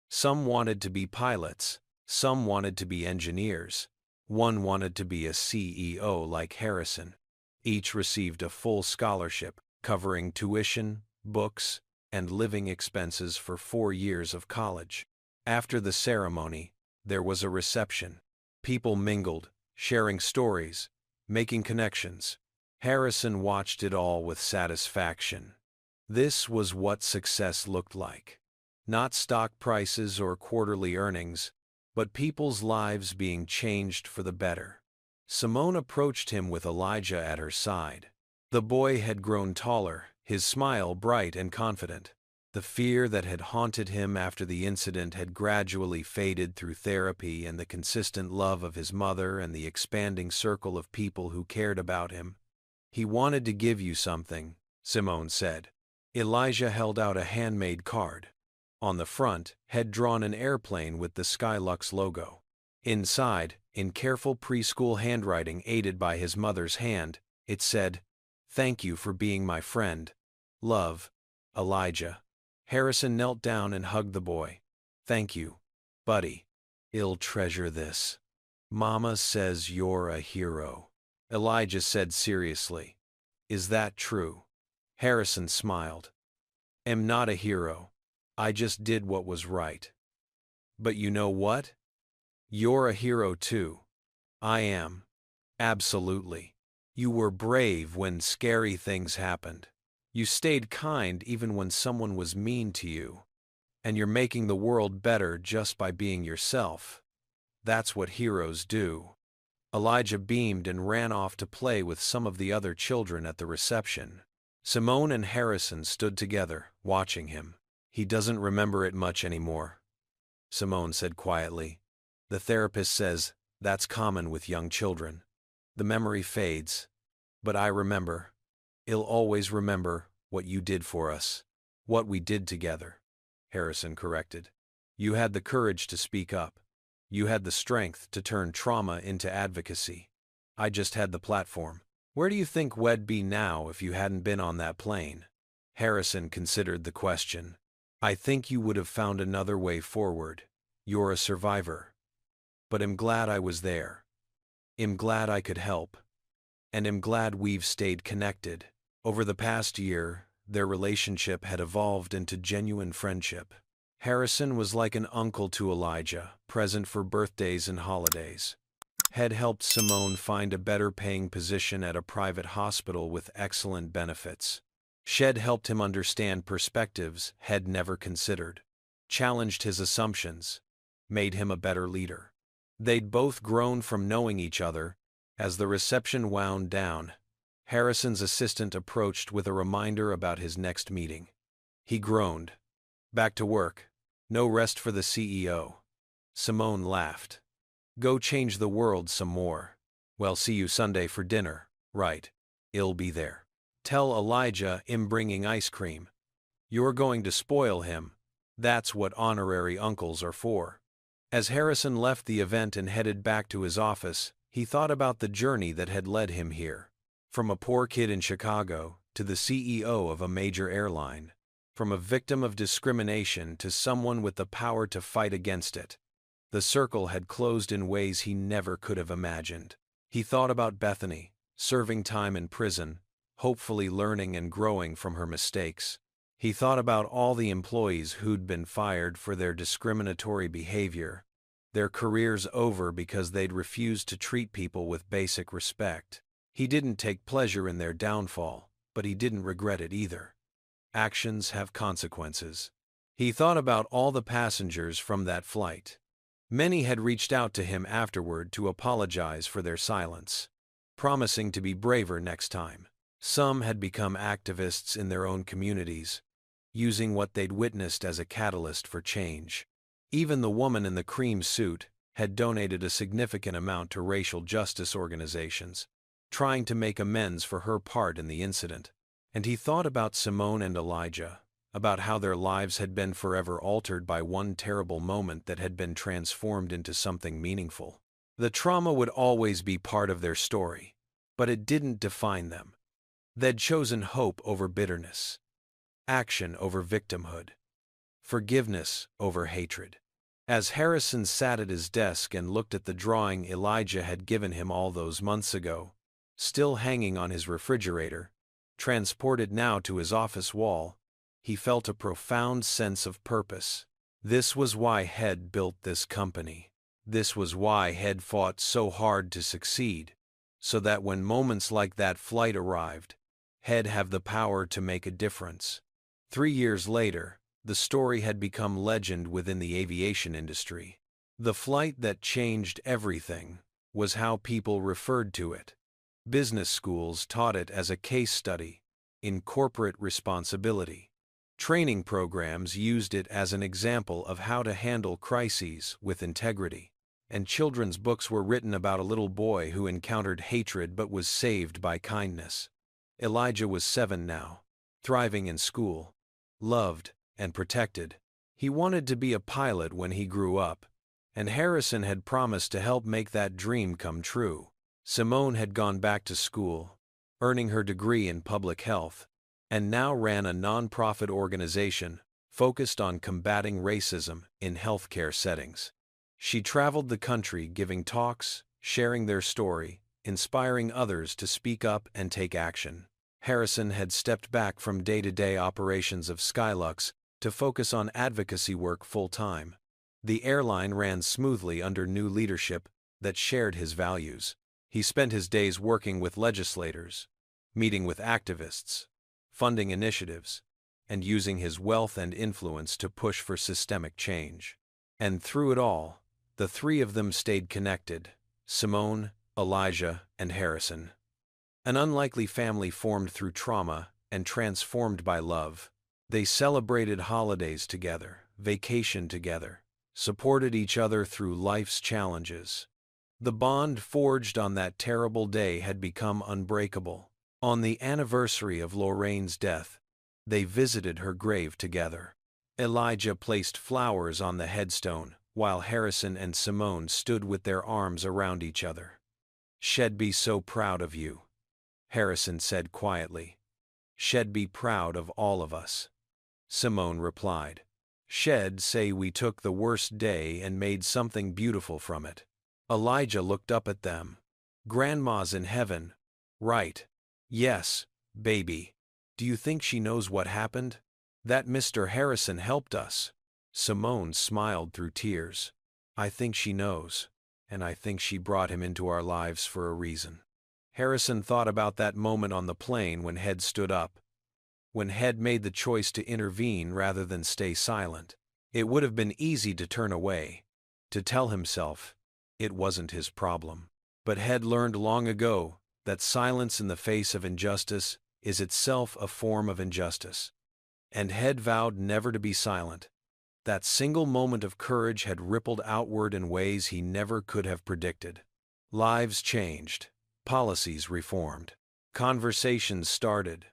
Some wanted to be pilots, some wanted to be engineers, one wanted to be a CEO like Harrison. Each received a full scholarship, covering tuition, books, and living expenses for 4 years of college. After the ceremony, there was a reception. People mingled, sharing stories, making connections. Harrison watched it all with satisfaction. This was what success looked like. Not stock prices or quarterly earnings, but people's lives being changed for the better. Simone approached him with Elijah at her side. The boy had grown taller, his smile bright and confident. The fear that had haunted him after the incident had gradually faded through therapy and the consistent love of his mother and the expanding circle of people who cared about him. He wanted to give you something, Simone said. Elijah held out a handmade card. On the front, had drawn an airplane with the Skylux logo. Inside, in careful preschool handwriting aided by his mother's hand, it said, "Thank you for being my friend. Love, Elijah." Harrison knelt down and hugged the boy. "Thank you, buddy. I'll treasure this. Mama says you're a hero." Elijah said seriously, "Is that true?" Harrison smiled. "Am not a hero. I just did what was right. But you know what? You're a hero too." "I am. Absolutely. You were brave when scary things happened. You stayed kind even when someone was mean to you. And you're making the world better just by being yourself. That's what heroes do." Elijah beamed and ran off to play with some of the other children at the reception. Simone and Harrison stood together, watching him. "He doesn't remember it much anymore," Simone said quietly. "The therapist says that's common with young children. The memory fades. But I remember. I'll always remember what you did for us. What we did together, Harrison corrected. You had the courage to speak up. You had the strength to turn trauma into advocacy. I just had the platform. Where do you think we'd be now if you hadn't been on that plane? Harrison considered the question. I think you would have found another way forward. You're a survivor. But I'm glad I was there. I'm glad I could help. And I'm glad we've stayed connected. Over the past year, their relationship had evolved into genuine friendship. Harrison was like an uncle to Elijah, present for birthdays and holidays. Had helped Simone find a better paying position at a private hospital with excellent benefits. Shed helped him understand perspectives Head never considered, challenged his assumptions, made him a better leader. They'd both grown from knowing each other. As the reception wound down, Harrison's assistant approached with a reminder about his next meeting. He groaned. Back to work. No rest for the CEO. Simone laughed. Go change the world some more. Well, see you Sunday for dinner, right? I'll be there. Tell Elijah I'm bringing ice cream. You're going to spoil him. That's what honorary uncles are for. As Harrison left the event and headed back to his office, he thought about the journey that had led him here. From a poor kid in Chicago to the CEO of a major airline. From a victim of discrimination to someone with the power to fight against it. The circle had closed in ways he never could have imagined. He thought about Bethany, serving time in prison, hopefully learning and growing from her mistakes. He thought about all the employees who'd been fired for their discriminatory behavior, their careers over because they'd refused to treat people with basic respect. He didn't take pleasure in their downfall, but he didn't regret it either. Actions have consequences. He thought about all the passengers from that flight. Many had reached out to him afterward to apologize for their silence, promising to be braver next time. Some had become activists in their own communities, using what they'd witnessed as a catalyst for change. Even the woman in the cream suit had donated a significant amount to racial justice organizations, trying to make amends for her part in the incident. And he thought about Simone and Elijah, about how their lives had been forever altered by one terrible moment that had been transformed into something meaningful. The trauma would always be part of their story, but it didn't define them. They'd chosen hope over bitterness, action over victimhood, forgiveness over hatred. As Harrison sat at his desk and looked at the drawing Elijah had given him all those months ago, still hanging on his refrigerator, transported now to his office wall, he felt a profound sense of purpose. This was why Head built this company. This was why Head fought so hard to succeed, so that when moments like that flight arrived, Head have the power to make a difference. 3 years later, the story had become legend within the aviation industry. The flight that changed everything was how people referred to it. Business schools taught it as a case study in corporate responsibility. Training programs used it as an example of how to handle crises with integrity. And children's books were written about a little boy who encountered hatred but was saved by kindness. Elijah was 7 now, thriving in school, loved and protected. He wanted to be a pilot when he grew up, and Harrison had promised to help make that dream come true. Simone had gone back to school, earning her degree in public health, and now ran a nonprofit organization focused on combating racism in healthcare settings. She traveled the country giving talks, sharing their story, inspiring others to speak up and take action. Harrison had stepped back from day-to-day operations of Skylux to focus on advocacy work full-time. The airline ran smoothly under new leadership that shared his values. He spent his days working with legislators, meeting with activists, funding initiatives, and using his wealth and influence to push for systemic change. And through it all, the 3 of them stayed connected: Simone, Elijah, and Harrison. An unlikely family formed through trauma and transformed by love. They celebrated holidays together, vacationed together, supported each other through life's challenges. The bond forged on that terrible day had become unbreakable. On the anniversary of Lorraine's death, They visited her grave together. Elijah placed flowers on the headstone, while Harrison and Simone stood with their arms around each other. "She'd be so proud of you," Harrison said quietly. "She'd be proud of all of us." Simone replied. "She'd say we took the worst day and made something beautiful from it." Elijah looked up at them. "Grandma's in heaven, right?" "Yes, baby. Do you think she knows what happened? That Mr. Harrison helped us." Simone smiled through tears. "I think she knows, and I think she brought him into our lives for a reason." Harrison thought about that moment on the plane when Head stood up, when Head made the choice to intervene rather than stay silent. It would have been easy to turn away, to tell himself it wasn't his problem. But Head learned long ago that silence in the face of injustice is itself a form of injustice. And Head vowed never to be silent. That single moment of courage had rippled outward in ways he never could have predicted. Lives changed, policies reformed, conversations started,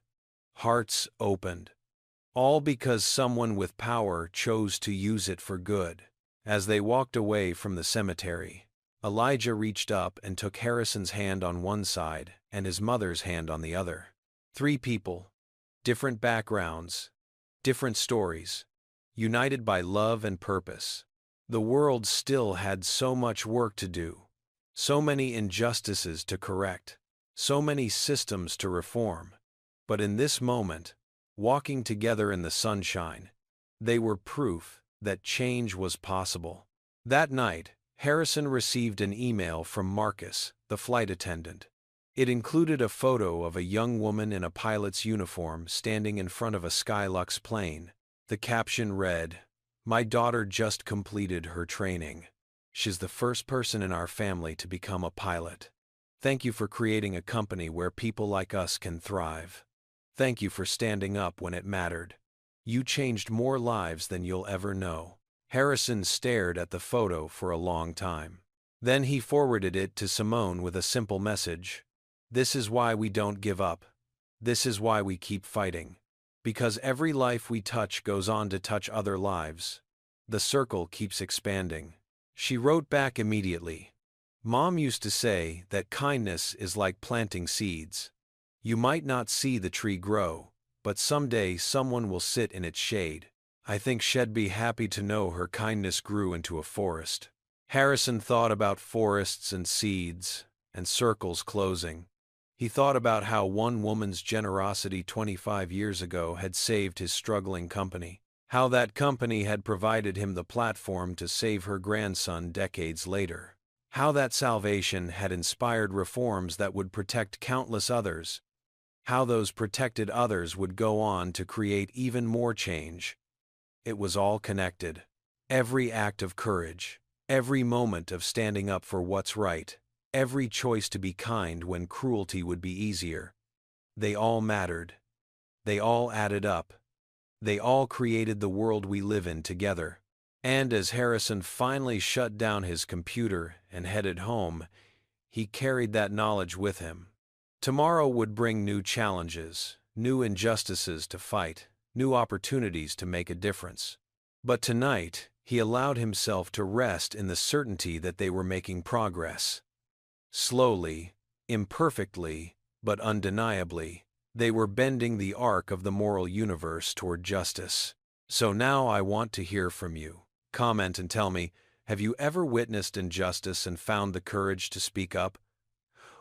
hearts opened. All because someone with power chose to use it for good. As they walked away from the cemetery, Elijah reached up and took Harrison's hand on one side and his mother's hand on the other. Three people, different backgrounds, different stories, united by love and purpose. The world still had so much work to do, so many injustices to correct, so many systems to reform. But in this moment, walking together in the sunshine, they were proof that change was possible. That night, Harrison received an email from Marcus, the flight attendant. It included a photo of a young woman in a pilot's uniform standing in front of a Skylux plane. The caption read, "My daughter just completed her training. She's the first person in our family to become a pilot. Thank you for creating a company where people like us can thrive. Thank you for standing up when it mattered. You changed more lives than you'll ever know." Harrison stared at the photo for a long time. Then he forwarded it to Simone with a simple message. "This is why we don't give up. This is why we keep fighting. Because every life we touch goes on to touch other lives. The circle keeps expanding." She wrote back immediately. "Mom used to say that kindness is like planting seeds. You might not see the tree grow, but someday someone will sit in its shade. I think she'd be happy to know her kindness grew into a forest." Harrison thought about forests and seeds, and circles closing. He thought about how one woman's generosity 25 years ago had saved his struggling company, how that company had provided him the platform to save her grandson decades later, how that salvation had inspired reforms that would protect countless others, how those protected others would go on to create even more change. It was all connected. Every act of courage, every moment of standing up for what's right, every choice to be kind when cruelty would be easier. They all mattered. They all added up. They all created the world we live in together. And as Harrison finally shut down his computer and headed home, he carried that knowledge with him. Tomorrow would bring new challenges, new injustices to fight, new opportunities to make a difference. But tonight, he allowed himself to rest in the certainty that they were making progress. Slowly, imperfectly, but undeniably, they were bending the arc of the moral universe toward justice. So now I want to hear from you. Comment and tell me, have you ever witnessed injustice and found the courage to speak up?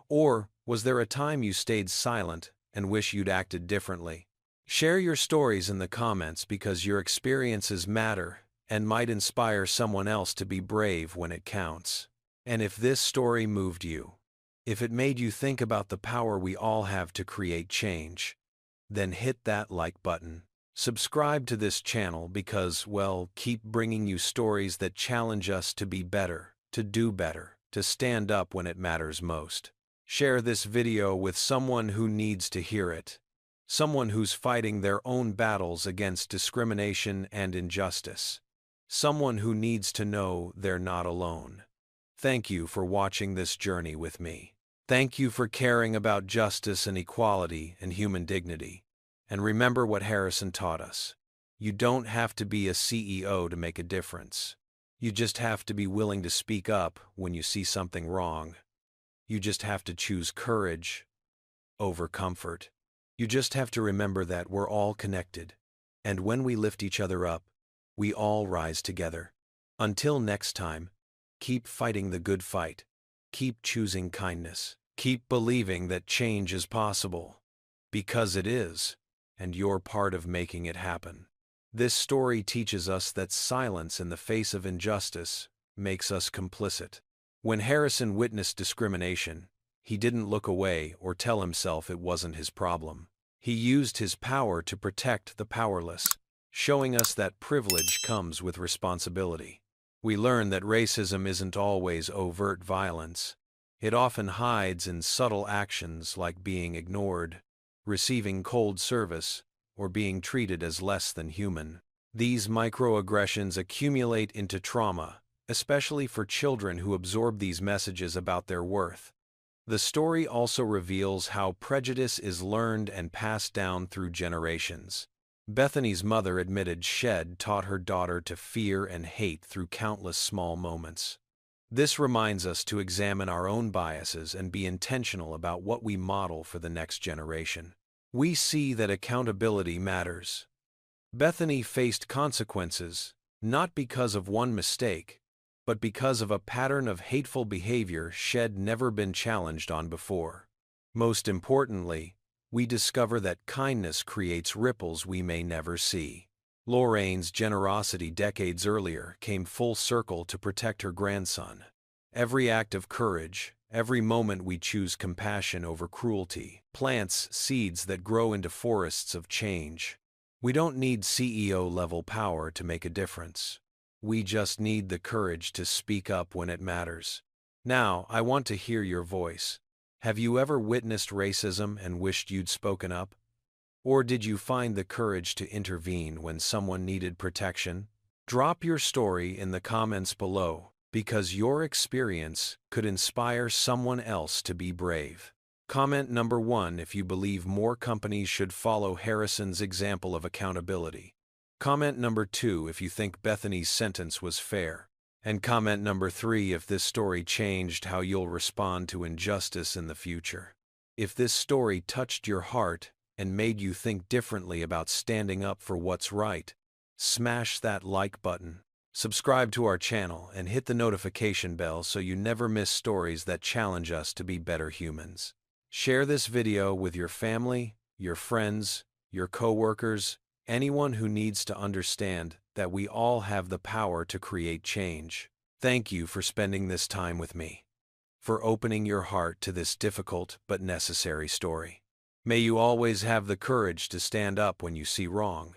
Or was there a time you stayed silent and wish you'd acted differently? Share your stories in the comments because your experiences matter and might inspire someone else to be brave when it counts. And if this story moved you, if it made you think about the power we all have to create change, then hit that like button. Subscribe to this channel because, well, keep bringing you stories that challenge us to be better, to do better, to stand up when it matters most. Share this video with someone who needs to hear it. Someone who's fighting their own battles against discrimination and injustice. Someone who needs to know they're not alone. Thank you for watching this journey with me. Thank you for caring about justice and equality and human dignity. And remember what Harrison taught us. You don't have to be a CEO to make a difference. You just have to be willing to speak up when you see something wrong. You just have to choose courage over comfort. You just have to remember that we're all connected. And when we lift each other up, we all rise together. Until next time, keep fighting the good fight. Keep choosing kindness. Keep believing that change is possible. Because it is, and you're part of making it happen. This story teaches us that silence in the face of injustice makes us complicit. When Harrison witnessed discrimination, he didn't look away or tell himself it wasn't his problem. He used his power to protect the powerless, showing us that privilege comes with responsibility. We learn that racism isn't always overt violence. It often hides in subtle actions like being ignored, receiving cold service, or being treated as less than human. These microaggressions accumulate into trauma, especially for children who absorb these messages about their worth. The story also reveals how prejudice is learned and passed down through generations. Bethany's mother admitted Shed taught her daughter to fear and hate through countless small moments. This reminds us to examine our own biases and be intentional about what we model for the next generation. We see that accountability matters. Bethany faced consequences, not because of one mistake, but because of a pattern of hateful behavior Shed never been challenged on before. Most importantly, we discover that kindness creates ripples we may never see. Lorraine's generosity decades earlier came full circle to protect her grandson. Every act of courage, every moment we choose compassion over cruelty, plants seeds that grow into forests of change. We don't need CEO-level power to make a difference. We just need the courage to speak up when it matters. Now, I want to hear your voice. Have you ever witnessed racism and wished you'd spoken up? Or did you find the courage to intervene when someone needed protection? Drop your story in the comments below, because your experience could inspire someone else to be brave. Comment number 1 if you believe more companies should follow Harrison's example of accountability. Comment number 2 if you think Bethany's sentence was fair. And comment number 3 if this story changed how you'll respond to injustice in the future. If this story touched your heart and made you think differently about standing up for what's right, smash that like button. Subscribe to our channel and hit the notification bell so you never miss stories that challenge us to be better humans. Share this video with your family, your friends, your coworkers, anyone who needs to understand that we all have the power to create change. Thank you for spending this time with me, for opening your heart to this difficult but necessary story. May you always have the courage to stand up when you see wrong,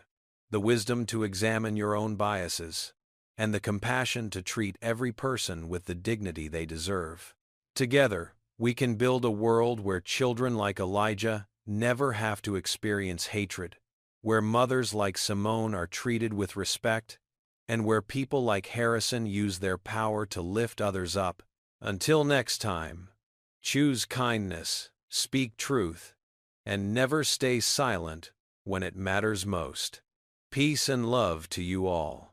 the wisdom to examine your own biases, and the compassion to treat every person with the dignity they deserve. Together, we can build a world where children like Elijah never have to experience hatred, where mothers like Simone are treated with respect, and where people like Harrison use their power to lift others up. Until next time, choose kindness, speak truth, and never stay silent when it matters most. Peace and love to you all.